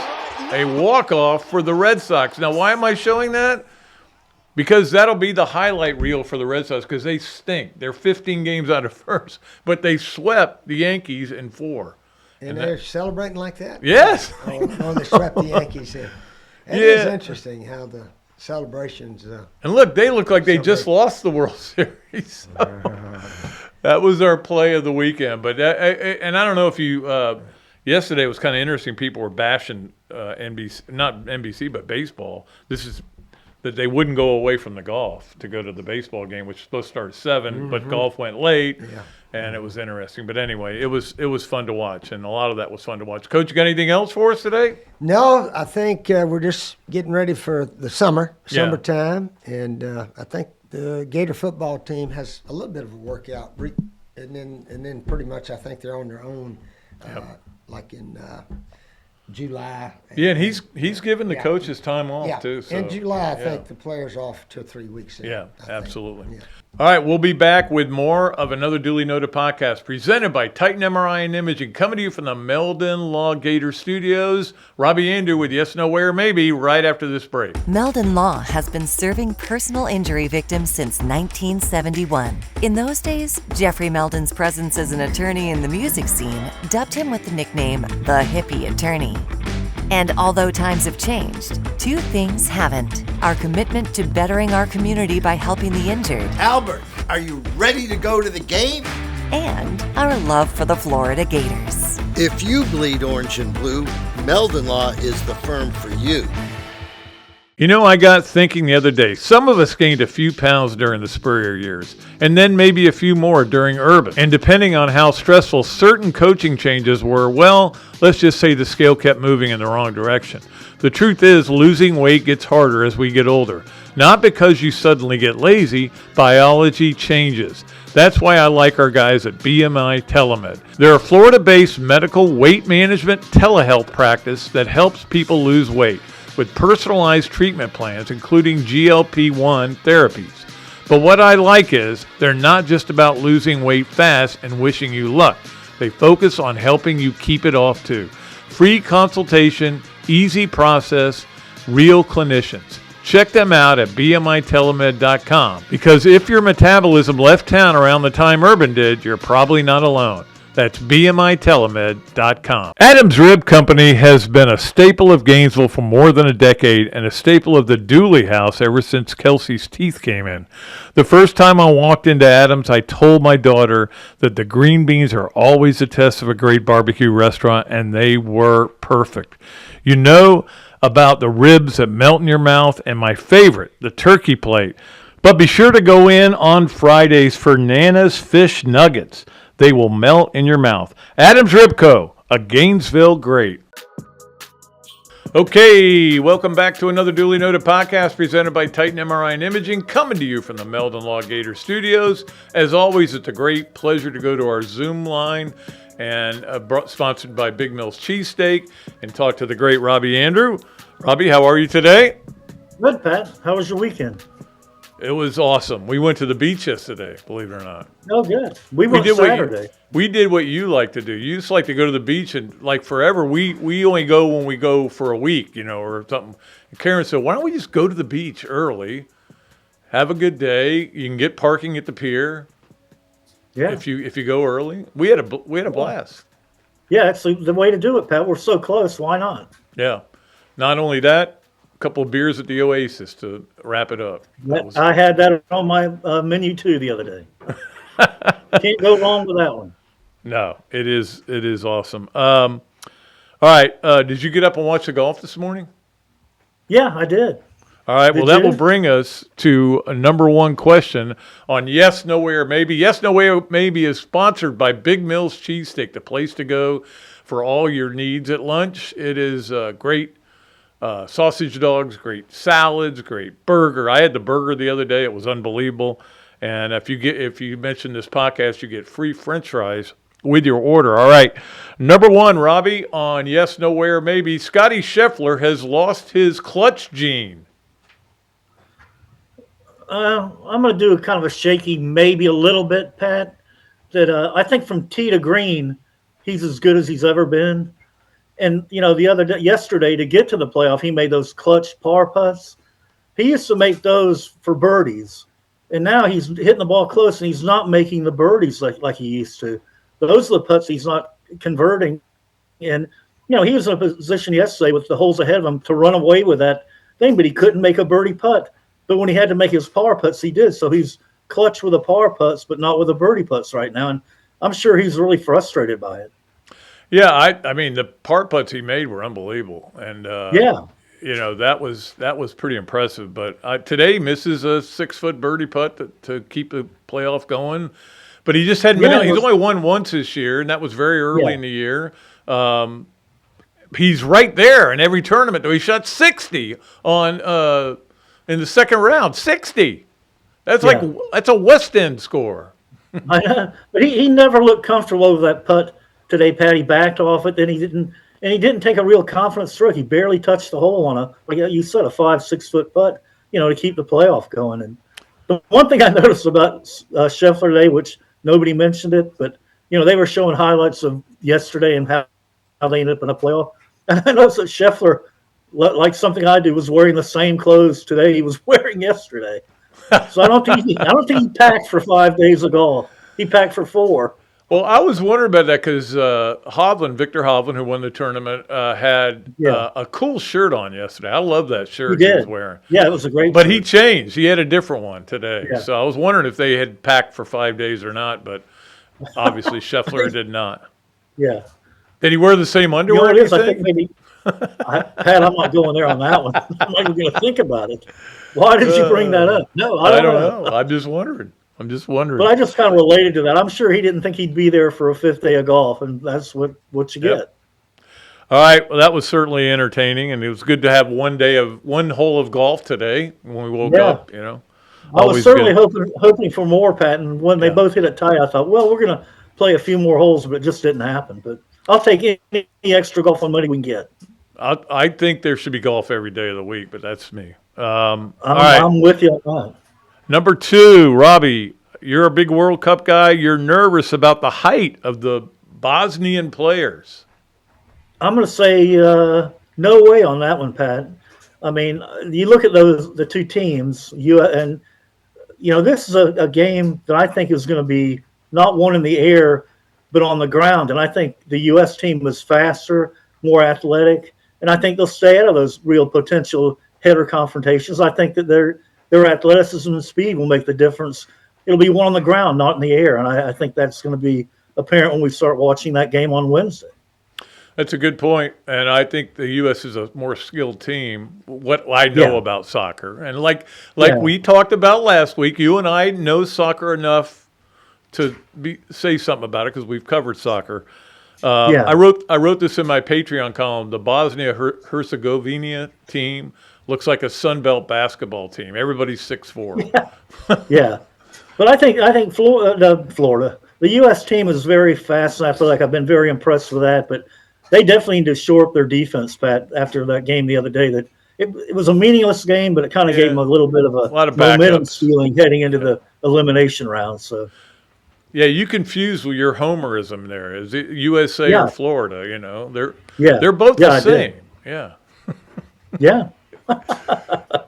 a walk-off for the Red Sox. Now, why am I showing that? Because that'll be the highlight reel for the Red Sox because they stink. They're 15 games out of first, but they swept the Yankees in 4. And they're celebrating like that? Yes. Oh, they swept the Yankees in. It is interesting how the celebrations. And look, they look like they just lost the World Series. So that was our play of the weekend. But and I don't know if you yesterday it was kind of interesting. People were bashing NBC, not NBC, but baseball. This is that they wouldn't go away from the golf to go to the baseball game, which was supposed to start at 7, but golf went late, and it was interesting. But anyway, it was fun to watch, and a lot of that was fun to watch. Coach, you got anything else for us today? No, I think we're just getting ready for the summertime, and I think the Gator football team has a little bit of a workout, and then pretty much I think they're on their own, like in July. Yeah, and he's given the coaches time off too. So, in July, I think the players off 2 or 3 weeks. Absolutely. Yeah. All right, we'll be back with more of another Dooley Noted podcast presented by Titan MRI and Imaging, coming to you from the Meldon Law Gator Studios. Robbie Andrew with Yes, No, Where, Maybe right after this break. Meldon Law has been serving personal injury victims since 1971. In those days, Jeffrey Meldon's presence as an attorney in the music scene dubbed him with the nickname the Hippie Attorney. And although times have changed, 2 things haven't. Our commitment to bettering our community by helping the injured. Albert, are you ready to go to the game? And our love for the Florida Gators. If you bleed orange and blue, Meldon Law is the firm for you. You know, I got thinking the other day, some of us gained a few pounds during the Spurrier years, and then maybe a few more during Urban. And depending on how stressful certain coaching changes were, well, let's just say the scale kept moving in the wrong direction. The truth is, losing weight gets harder as we get older. Not because you suddenly get lazy, biology changes. That's why I like our guys at BMI TeleMed. They're a Florida-based medical weight management telehealth practice that helps people lose weight with personalized treatment plans, including GLP-1 therapies. But what I like is they're not just about losing weight fast and wishing you luck. They focus on helping you keep it off too. Free consultation, easy process, real clinicians. Check them out at bmitelemed.com, because if your metabolism left town around the time Urban did, you're probably not alone. That's bmitelemed.com. Adams Rib Company has been a staple of Gainesville for more than a decade and a staple of the Dooley house ever since Kelsey's teeth came in. The first time I walked into Adams, I told my daughter that the green beans are always a test of a great barbecue restaurant, and they were perfect. You know about the ribs that melt in your mouth, and my favorite, the turkey plate. But be sure to go in on Fridays for Nana's Fish Nuggets. They will melt in your mouth. Adams Rib Co., a Gainesville great. Okay, welcome back to another Duly Noted podcast presented by Titan MRI and Imaging, coming to you from the Meldon Law Gator Studios. As always, it's a great pleasure to go to our Zoom line and sponsored by Big Mill's Cheesesteak and talk to the great Robbie Andrew. Robbie, how are you today? Good, Pat. How was your weekend? It was awesome. We went to the beach yesterday, believe it or not. Oh, good. We went Saturday. We did what you like to do. You just like to go to the beach and, like, forever. We only go when we go for a week, or something. And Karen said, why don't we just go to the beach early, have a good day. You can get parking at the pier. Yeah. If you go early. We had a blast. Yeah, it's the way to do it, Pat. We're so close. Why not? Yeah. Not only that, couple of beers at the Oasis to wrap it up. I had that on my menu too the other day. Can't go wrong with that one. No, it is awesome. All right, did you get up and watch the golf this morning? Yeah, I did. All right, well, that will bring us to a number one question on Yes, No, Where, Maybe. Yes, No, Where, Maybe is sponsored by Big Mill's Cheesesteak, the place to go for all your needs at lunch. It is great. Sausage dogs, great salads, great burger. I had the burger the other day. It was unbelievable. And if you mention this podcast, you get free French fries with your order. All right. Number one, Robbie, on Yes, No, Where, Maybe. Scotty Scheffler has lost his clutch gene. I'm going to do kind of a shaky, maybe a little bit, Pat. That I think from tee to green, he's as good as he's ever been. And, yesterday to get to the playoff, he made those clutch par putts. He used to make those for birdies. And now he's hitting the ball close, and he's not making the birdies like he used to. Those are the putts he's not converting. And, he was in a position yesterday with the holes ahead of him to run away with that thing, but he couldn't make a birdie putt. But when he had to make his par putts, he did. So he's clutch with the par putts, but not with the birdie putts right now. And I'm sure he's really frustrated by it. Yeah, I mean the par putts he made were unbelievable, and Yeah. that was pretty impressive. But today he misses a 6-foot birdie putt to keep the playoff going. But he just hadn't been out. He's only won once this year, and that was very early in the year. He's right there in every tournament, though. He shot 60 on in the second round. 60. That's that's a West End score. I know. But he never looked comfortable over that putt today, Pat. He backed off it, then he didn't take a real confident stroke. He barely touched the hole on like you said, a 5-6 foot putt, to keep the playoff going. And the one thing I noticed about Scheffler today, which nobody mentioned it, but they were showing highlights of yesterday and how they ended up in a playoff. And I noticed that Scheffler, like something I do, was wearing the same clothes today he was wearing yesterday. So I don't think he packed for 5 days of golf. He packed for 4. Well, I was wondering about that because Victor Hovland, who won the tournament, had a cool shirt on yesterday. I love that shirt he was wearing. Yeah, it was a great But shirt. he changed. He had a different one today. Yeah. So I was wondering if they had packed for 5 days or not, but obviously Scheffler did not. Yeah. Did he wear the same You know underwear? what it is? I think maybe, Pat, I'm not going there on that one. I'm not even going to think about it. Why did you bring that up? No, I don't know. I'm just wondering. But I just kind of related to that. I'm sure he didn't think he'd be there for a 5th day of golf, and that's what you get. All right. Well, that was certainly entertaining, and it was good to have one hole of golf today when we woke up. I was certainly hoping for more, Pat. And when they both hit it tight, I thought, well, we're going to play a few more holes, but it just didn't happen. But I'll take any extra golf on money we can get. I think there should be golf every day of the week, but that's me. All right. I'm with you on that. Number 2, Robbie, you're a big World Cup guy. You're nervous about the height of the Bosnian players. I'm going to say no way on that one, Pat. I mean, you look at the two teams, this is a game that I think is going to be not one in the air, but on the ground. And I think the U.S. team was faster, more athletic, and I think they'll stay out of those real potential header confrontations. I think that their athleticism and speed will make the difference. It'll be one on the ground, not in the air. And I think that's going to be apparent when we start watching that game on Wednesday. That's a good point. And I think the U.S. is a more skilled team, what I know about soccer. And like we talked about last week, you and I know soccer enough to say something about it because we've covered soccer. I wrote this in my Patreon column. The Bosnia-Herzegovina team looks like a Sunbelt basketball team. Everybody's 6'4". Yeah. But I think Florida, the U.S. team is very fast, and I feel like I've been very impressed with that. But they definitely need to shore up their defense, Pat, after that game the other day. That it was a meaningless game, but it kind of gave them a little bit of a lot of momentum feeling heading into the elimination round. So. Yeah, you confuse with your homerism there. Is it USA or Florida? They're both the same. Yeah. Yeah. I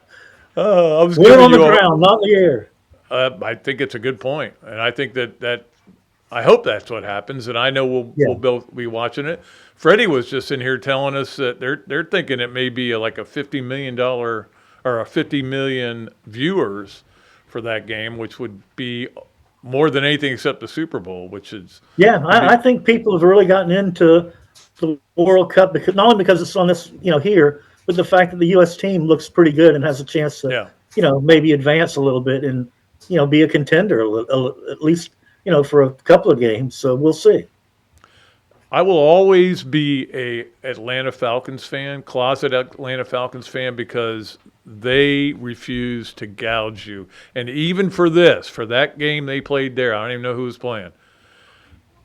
was Win on the ground, not in the air. I think it's a good point, and I think that I hope that's what happens, and I know we'll both be watching it. Freddie was just in here telling us that they're thinking it may be like a $50 million or a 50 million viewers for that game, which would be more than anything except the Super Bowl, which is I think people have really gotten into the World Cup because not only because it's on this here, but the fact that the U.S. team looks pretty good and has a chance to maybe advance a little bit and be a contender at least for a couple of games. So we'll see. I will always be a Atlanta Falcons fan, closet Atlanta Falcons fan, because they refuse to gouge you. And even for that game they played there, I don't even know who was playing.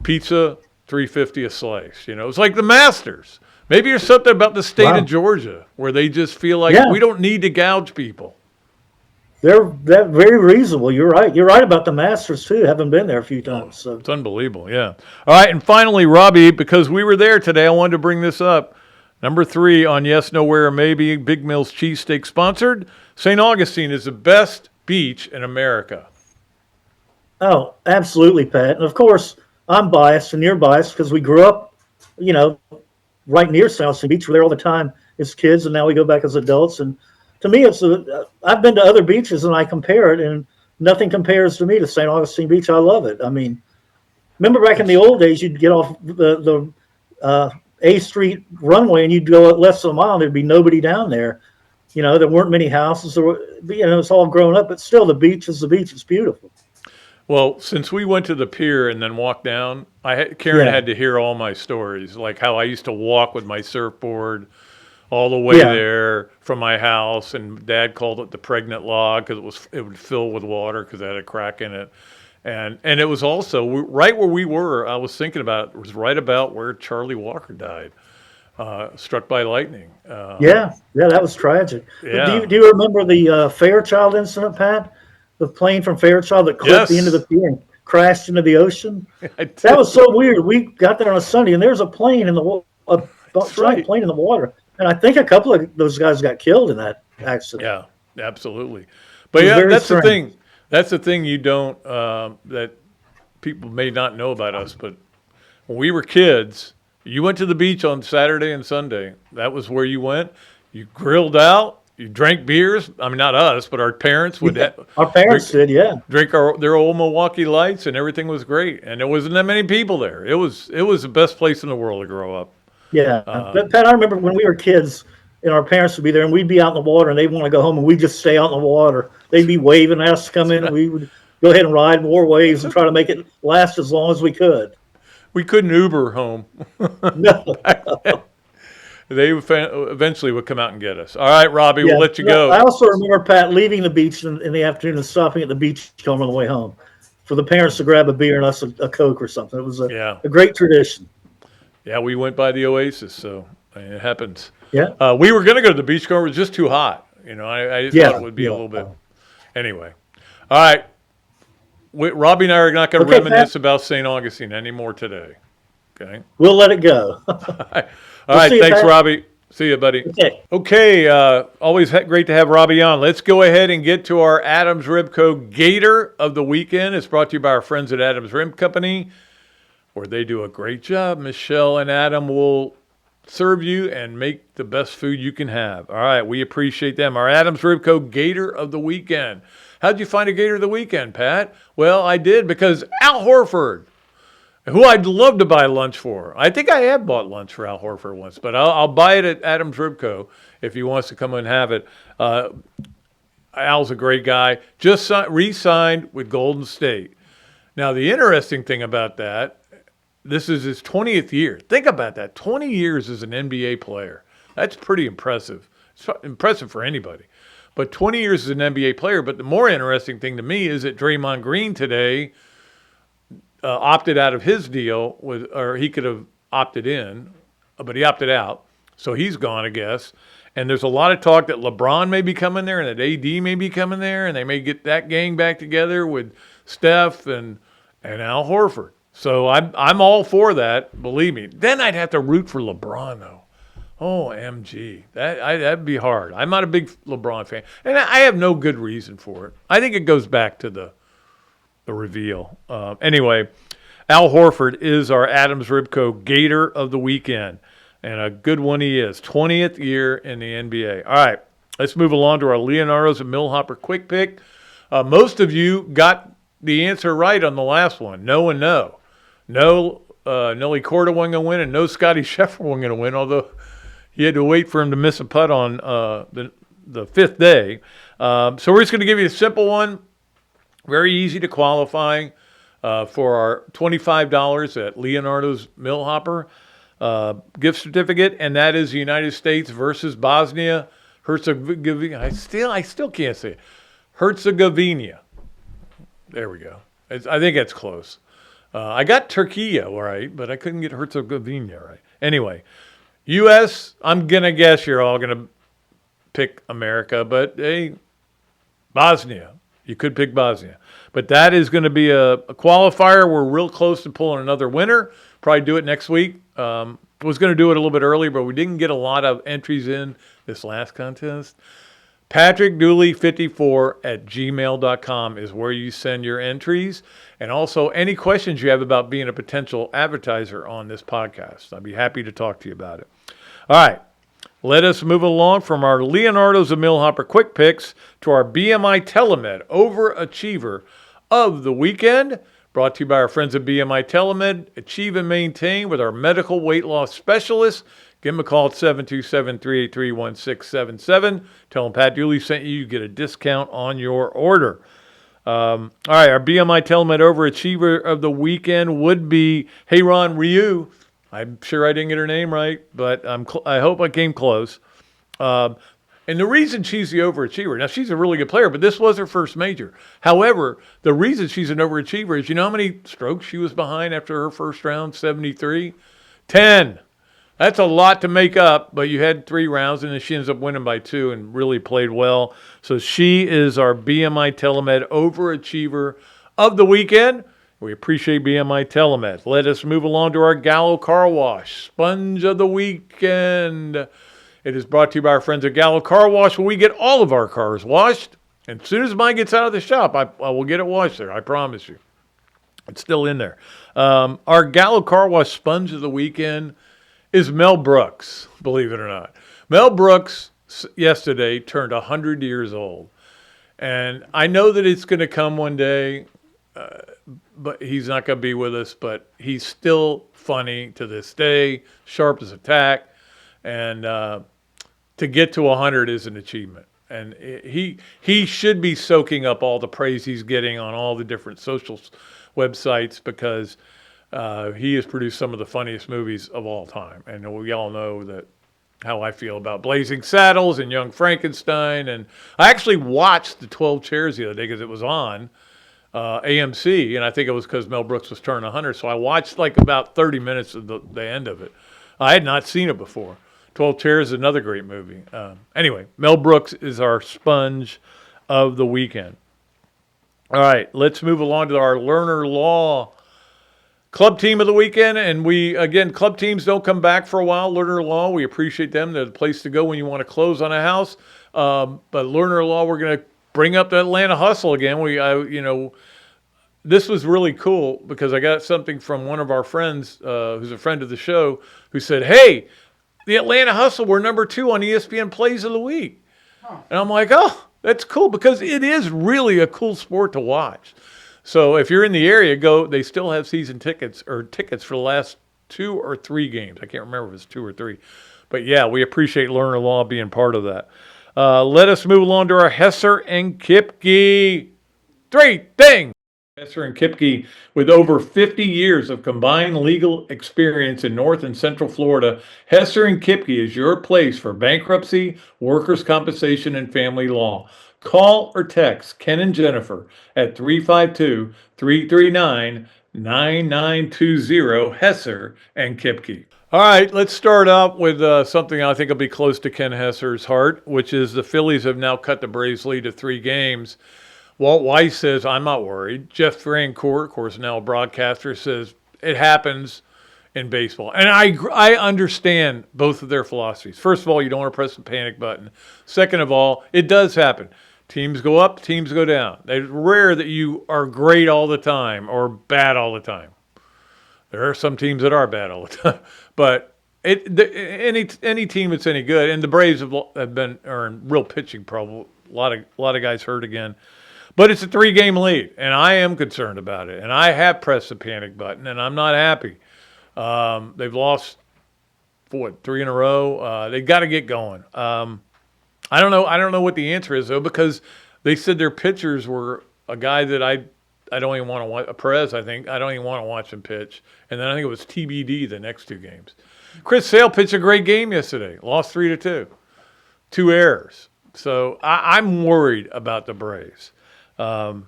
Pizza, $3.50 a slice. It's like the Masters. Maybe there's something about the state of Georgia where they just feel like we don't need to gouge people. They're very reasonable. You're right. You're right about the Masters, too. Haven't been there a few times. So. It's unbelievable, yeah. All right, and finally, Robbie, because we were there today, I wanted to bring this up. Number 3 on Yes, Nowhere, Maybe, Big Mill's Cheesesteaks sponsored. St. Augustine is the best beach in America. Oh, absolutely, Pat. And, of course, I'm biased, and you're biased because we grew up, right near St. Augustine Beach. We're there all the time as kids, and now we go back as adults. And to me, I've been to other beaches, and I compare it, and nothing compares to me to St. Augustine Beach. I love it. I mean, remember back in the old days, you'd get off the A Street runway, and you'd go less than a mile, and there'd be nobody down there. There weren't many houses. It's all grown up, but still, the beach is the beach. It's beautiful. Well, since we went to the pier and then walked down, Karen Yeah. had to hear all my stories, like how I used to walk with my surfboard all the way Yeah. there from my house, and Dad called it the pregnant log because it would fill with water because it had a crack in it, and it was also right where we were. I was thinking about it was right about where Charlie Walker died, struck by lightning. Yeah, that was tragic. Yeah. Do you remember the Fairchild incident, Pat? The plane from Fairchild that clipped the end of the pier and crashed into the ocean. That was so weird. We got there on a Sunday, and there's a plane in the giant plane in the water, and I think a couple of those guys got killed in that accident. Yeah, absolutely. But yeah, that's strange. the thing. That's the thing you don't that people may not know about us. But when we were kids, you went to the beach on Saturday and Sunday. That was where you went. You grilled out. You drank beers. I mean, not us, but our parents would. Our parents did, yeah. Drink their old Milwaukee Lights, and everything was great. And there wasn't that many people there. It was the best place in the world to grow up. Yeah, but Pat, I remember when we were kids, and our parents would be there, and we'd be out in the water, and they'd want to go home, and we'd just stay out in the water. They'd be waving at us to come in, and we would go ahead and ride more waves and try to make it last as long as we could. We couldn't Uber home. No. They eventually would come out and get us. All right, Robbie, we'll let you go. I also remember, Pat, leaving the beach in the afternoon and stopping at the beach on the way home for the parents to grab a beer and us a Coke or something. It was a great tradition. Yeah, we went by the Oasis, so it happens. Yeah. We were going to go to the beach, but it was just too hot. I thought it would be a little bit. Anyway. All right. Robbie and I are not going to reminisce about St. Augustine anymore today. Okay. We'll let it go. All right. Thanks, Robbie. See you, buddy. Okay. Always great to have Robbie on. Let's go ahead and get to our Adams Rib Co. Gator of the weekend. It's brought to you by our friends at Adams Rib Company, where they do a great job. Michelle and Adam will serve you and make the best food you can have. All right. We appreciate them. Our Adams Rib Co. Gator of the weekend. How'd you find a Gator of the weekend, Pat? Well, I did because Al Horford, who I'd love to buy lunch for. I think I have bought lunch for Al Horford once, but I'll buy it at Adams Rib Co. if he wants to come and have it. Al's a great guy. Just re-signed with Golden State. Now, the interesting thing about that, this is his 20th year. Think about that. 20 years as an NBA player. That's pretty impressive. It's impressive for anybody. But 20 years as an NBA player. But the more interesting thing to me is that Draymond Green today opted out of his deal, or he could have opted in, but he opted out. So he's gone, I guess. And there's a lot of talk that LeBron may be coming there and that AD may be coming there, and they may get that gang back together with Steph and Al Horford. So I'm all for that, believe me. Then I'd have to root for LeBron, though. Oh, MG. That'd be hard. I'm not a big LeBron fan. And I have no good reason for it. I think it goes back to the reveal. Anyway, Al Horford is our Adams Rib Co. Gator of the weekend. And a good one he is. 20th year in the NBA. All right, let's move along to our Leonardo's and Millhopper quick pick. Most of you got the answer right on the last one. No and no. No, Nelly Korda wasn't going to win, and no Scotty Scheffler wasn't going to win, although he had to wait for him to miss a putt on the fifth day. So we're just going to give you a simple one. Very easy to qualify for our $25 at Leonardo's Millhopper gift certificate, and that is the United States versus Bosnia Herzegovina. I still can't say it. Herzegovina. There we go. I think that's close. I got Turkey right, but I couldn't get Herzegovina right. Anyway, U.S., I'm going to guess you're all going to pick America, but hey, Bosnia. You could pick Bosnia. But that is going to be a qualifier. We're real close to pulling another winner. Probably do it next week. Was going to do it a little bit earlier, but we didn't get a lot of entries in this last contest. Patrick Dooley 54 at gmail.com is where you send your entries. And also any questions you have about being a potential advertiser on this podcast. I'd be happy to talk to you about it. All right. Let us move along from our Leonardo's and Millhopper quick picks to our BMI TeleMed Overachiever of the weekend, Brought to you by our friends at BMI TeleMed. Achieve and maintain with our medical weight loss specialists. Give them a call at 727-383-1677. Tell them Pat Dooley sent you. You get a discount on your order. All right, our BMI TeleMed Overachiever of the weekend would be Heyron Ryu. I'm sure I didn't get her name right, but I hope I came close. And the reason she's the overachiever, now she's a really good player, but this was her first major. However, the reason she's an overachiever is, you know how many strokes she was behind after her first round, 73? 10. That's a lot to make up, but you had 3 rounds, and then she ends up winning by 2 and really played well. So she is our BMI TeleMed Overachiever of the weekend. We appreciate BMI TeleMed. Let us move along to our Gallo Car Wash Sponge of the Weekend. It is brought to you by our friends at Gallo Car Wash, where we get all of our cars washed. And as soon as mine gets out of the shop, I will get it washed there. I promise you. It's still in there. Our Gallo Car Wash Sponge of the Weekend is Mel Brooks, believe it or not. Mel Brooks yesterday turned 100 years old. And I know that it's going to come one day, but he's not going to be with us. But he's still funny to this day, sharp as a tack. And to get to 100 is an achievement. And he should be soaking up all the praise he's getting on all the different social websites, because he has produced some of the funniest movies of all time. And we all know that how I feel about Blazing Saddles and Young Frankenstein. And I actually watched the 12 Chairs the other day because it was on AMC, and I think it was because Mel Brooks was turning 100. So I watched like about 30 minutes of the end of it. I had not seen it before. 12 Chairs is another great movie. Anyway, Mel Brooks is our sponge of the weekend. All right, let's move along to our Learner Law Club Team of the weekend. And club teams don't come back for a while. Learner Law, we appreciate them. They're the place to go when you want to close on a house. But Learner Law, we're going to bring up the Atlanta Hustle again. This was really cool because I got something from one of our friends who's a friend of the show who said, hey, the Atlanta Hustle, we're number 2 on ESPN Plays of the Week. Huh. And I'm like, oh, that's cool, because it is really a cool sport to watch. So if you're in the area, go. They still have season tickets for the last 2 or 3 games. I can't remember if it's 2 or 3. But yeah, we appreciate Learner Law being part of that. Let us move along to our Hesser and Kipke 3 things. Hesser and Kipke, with over 50 years of combined legal experience in North and Central Florida, Hesser and Kipke is your place for bankruptcy, workers' compensation, and family law. Call or text Ken and Jennifer at 352-339-9920, Hesser and Kipke. All right, let's start out with something I think will be close to Ken Hesser's heart, which is the Phillies have now cut the Braves' lead to 3 games. Walt Weiss says, I'm not worried. Jeff Francoeur, of course, now a broadcaster, says it happens in baseball. And I understand both of their philosophies. First of all, you don't want to press the panic button. Second of all, it does happen. Teams go up, teams go down. It's rare that you are great all the time or bad all the time. There are some teams that are bad all the time. But any team that's any good, and the Braves are in real pitching trouble. A lot of guys hurt again. But it's a 3-game lead, and I am concerned about it. And I have pressed the panic button, and I'm not happy. They've lost, 3 in a row. They got to get going. I don't know what the answer is, though, because they said their pitchers were a guy that I don't even want to watch. Perez, I think. I don't even want to watch him pitch. And then I think it was TBD the next 2 games. Chris Sale pitched a great game yesterday. Lost 3-2. 2 errors. So I'm worried about the Braves. And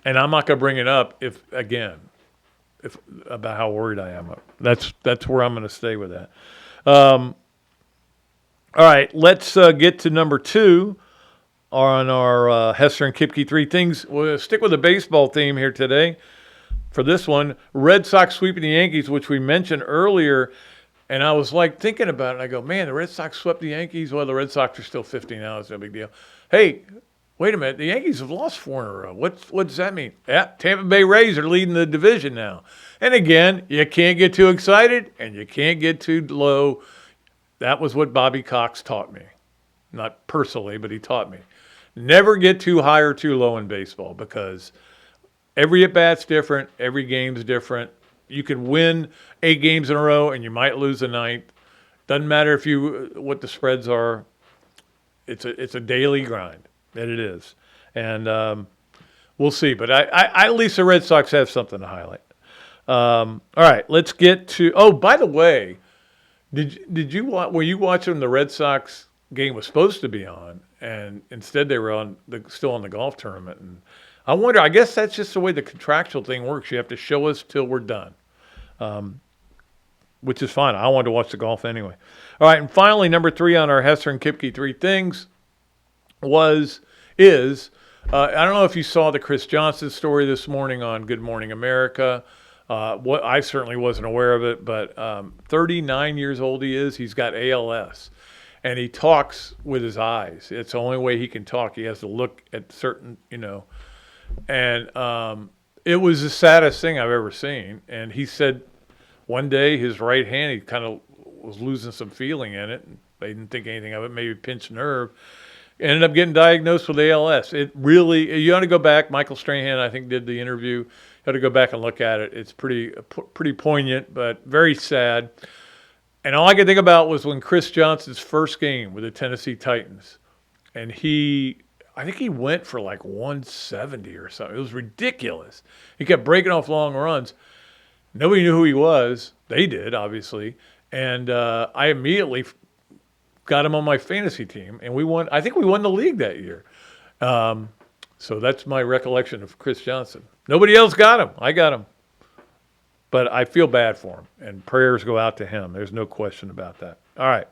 I'm not going to bring it up about how worried I am. That's where I'm going to stay with that. All right, let's get to number 2 on our Hesser and Kipke 3 things. We'll stick with the baseball theme here today. For this one, Red Sox sweeping the Yankees, which we mentioned earlier. And I was like thinking about it. And I go, man, the Red Sox swept the Yankees. Well, the Red Sox are still 15 now. It's no big deal. Hey, wait a minute. The Yankees have lost 4 in a row. What does that mean? Yeah, Tampa Bay Rays are leading the division now. And again, you can't get too excited and you can't get too low. That was what Bobby Cox taught me. Not personally, but he taught me. Never get too high or too low in baseball, because every at-bat's different. Every game's different. You can win 8 games in a row, and you might lose the 9th. Doesn't matter what the spreads are. It's a daily grind, and it is. And we'll see. But I at least the Red Sox have something to highlight. All right, let's get to. Oh, by the way, did you were you watching the Red Sox game was supposed to be on, and instead they were still on the golf tournament? And I wonder. I guess that's just the way the contractual thing works. You have to show us till we're done, which is fine. I wanted to watch the golf anyway. All right, and finally, number 3 on our Hesser and Kipke 3 things is. I don't know if you saw the Chris Johnson story this morning on Good Morning America. I certainly wasn't aware of it, but 39 years old he is. He's got ALS, and he talks with his eyes. It's the only way he can talk. He has to look at certain, and it was the saddest thing I've ever seen. And he said one day his right hand, he kind of was losing some feeling in it. They didn't think anything of it, maybe pinched nerve. Ended up getting diagnosed with ALS. It really, you ought to go back. Michael Strahan, I think, did the interview. You ought to go back and look at it. It's pretty poignant, but very sad. And all I could think about was when Chris Johnson's first game with the Tennessee Titans, and I think he went for like 170 or something. It was ridiculous. He kept breaking off long runs. Nobody knew who he was. They did, obviously. And I immediately got him on my fantasy team, and we won. I think we won the league that year. So that's my recollection of Chris Johnson. Nobody else got him. I got him. But I feel bad for him, and prayers go out to him. There's no question about that. All right.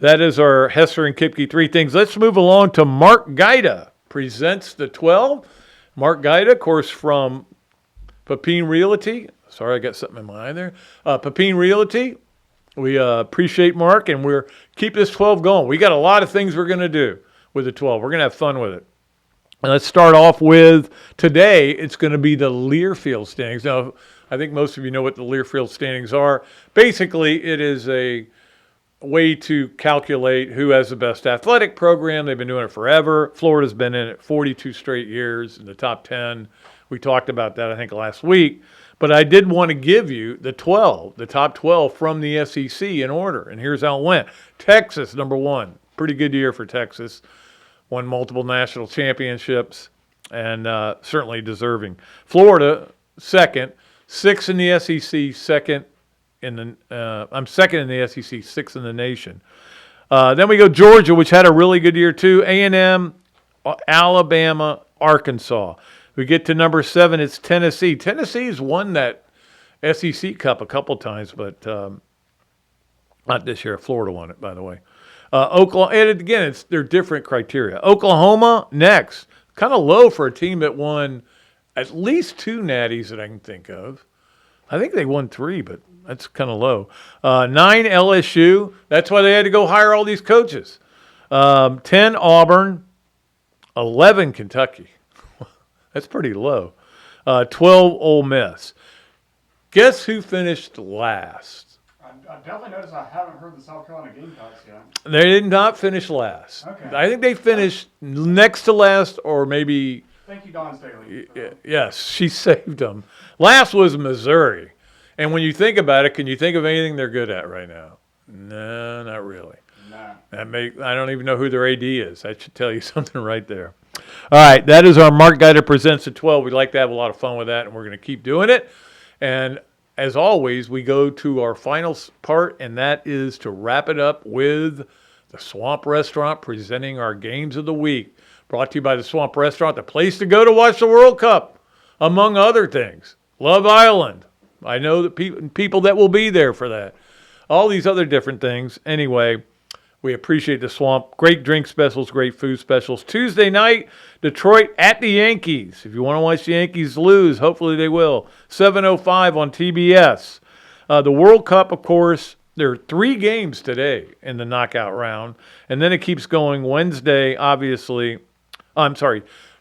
That is our Hesser and Kipke 3 things. Let's move along to Mark Gaida presents the 12. Mark Gaida, of course, from Pepin Realty. Sorry, I got something in my eye there. Pepin Realty. We appreciate Mark, and we're keep this 12 going. We got a lot of things we're going to do with the 12. We're going to have fun with it. And let's start off with today. It's going to be the Learfield standings. Now, I think most of you know what the Learfield standings are. Basically, it is a way to calculate who has the best athletic program. They've been doing it forever. Florida's been in it 42 straight years in the top 10. We talked about that, I think, last week. But I did want to give you the top 12 from the SEC in order. And here's how it went. Texas, number 1. Pretty good year for Texas. Won multiple national championships and certainly deserving. Florida, 2nd. 6th in the SEC, second in the I'm 2nd in the SEC, 6th in the nation. Then we go Georgia, which had a really good year too. A&M, Alabama, Arkansas. We get to number 7, it's Tennessee. Tennessee's won that SEC Cup a couple times, but not this year. Florida won it, by the way. Oklahoma, and again, they're different criteria. Oklahoma, next. Kind of low for a team that won at least 2 natties that I can think of. I think they won 3, but that's kind of low. 9, LSU. That's why they had to go hire all these coaches. 10, Auburn. 11, Kentucky. That's pretty low. 12, Ole Miss. Guess who finished last? I definitely noticed I haven't heard the South Carolina Gamecocks yet. They did not finish last. Okay. I think they finished next to last or maybe... Thank you, Dawn Staley. Yes, she saved them. Last was Missouri. And when you think about it, can you think of anything they're good at right now? No, not really. Nah. I don't even know who their AD is. That should tell you something right there. All right, that is our Mark Gator Presents at 12. We'd like to have a lot of fun with that, and we're going to keep doing it. And as always, we go to our final part, and that is to wrap it up with the Swamp Restaurant presenting our Games of the Week. Brought to you by the Swamp Restaurant, the place to go to watch the World Cup, among other things. Love Island. I know that people that will be there for that. All these other different things. Anyway, we appreciate the Swamp. Great drink specials, great food specials. Tuesday night, Detroit at the Yankees. If you want to watch the Yankees lose, hopefully they will. 7:05 on TBS. The World Cup, of course, there are 3 games today in the knockout round. And then it keeps going Wednesday, obviously.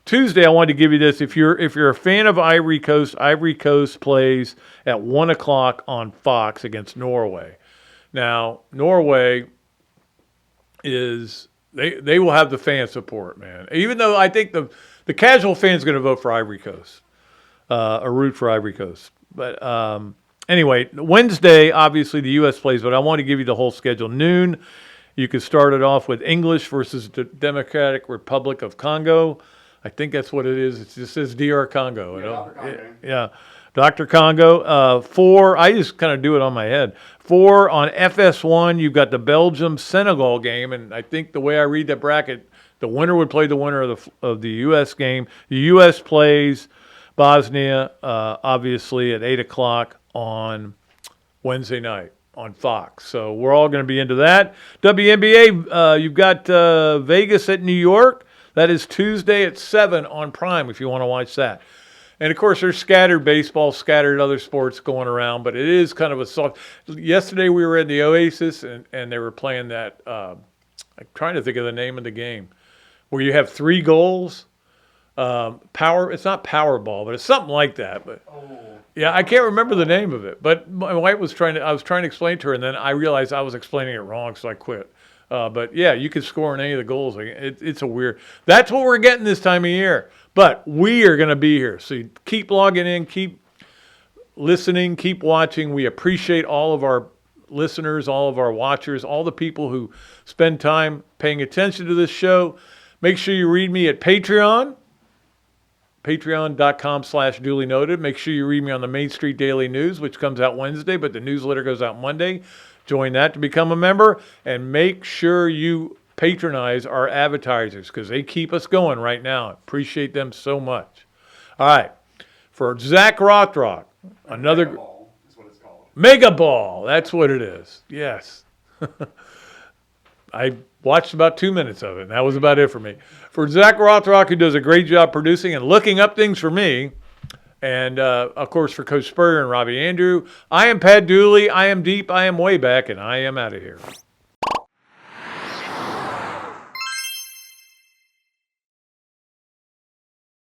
Tuesday, I wanted to give you this. If you're a fan of Ivory Coast plays at 1 o'clock on Fox against Norway. Now, Norway is they will have the fan support, man. Even though I think the casual fan's going to vote for Ivory Coast. or root for Ivory Coast. But anyway, Wednesday, obviously the U.S. plays, but I want to give you the whole schedule. Noon, you could start it off with English versus the Democratic Republic of Congo. I think that's what it is. It just says DR Congo. Yeah, Dr. Congo. 4, I just kind of do it on my head. 4 on FS1, you've got the Belgium-Senegal game, and I think the way I read that bracket, the winner would play the winner of the U.S. game. The U.S. plays Bosnia, obviously, at 8 o'clock on Wednesday night on Fox. So we're all going to be into that. WNBA, you've got Vegas at New York. That is Tuesday at 7 on Prime if you want to watch that. And, of course, there's scattered baseball, scattered other sports going around, but it is kind of a soft. Yesterday we were at the Oasis, and they were playing that, I'm trying to think of the name of the game, where you have 3 goals. It's not Powerball, but it's something like that. But yeah, I can't remember the name of it. But my wife I was trying to explain to her, and then I realized I was explaining it wrong, so I quit. But yeah, you can score in any of the goals. It's a weird. That's what we're getting this time of year. But we are going to be here. So you keep logging in, keep listening, keep watching. We appreciate all of our listeners, all of our watchers, all the people who spend time paying attention to this show. Make sure you read me at Patreon. Patreon.com/Dooley Noted. Make sure you read me on the Main Street Daily News, which comes out Wednesday, but the newsletter goes out Monday. Join that to become a member, and make sure you patronize our advertisers because they keep us going right now. Appreciate them so much. All right. For Zach Rothrock, another... Mega Ball is what it's called. Mega Ball. That's what it is. Yes. I watched about 2 minutes of it, and that was about it for me. For Zach Rothrock, who does a great job producing and looking up things for me, and, of course, for Coach Spurrier and Robbie Andrew, I am Pat Dooley. I am deep. I am way back, and I am out of here.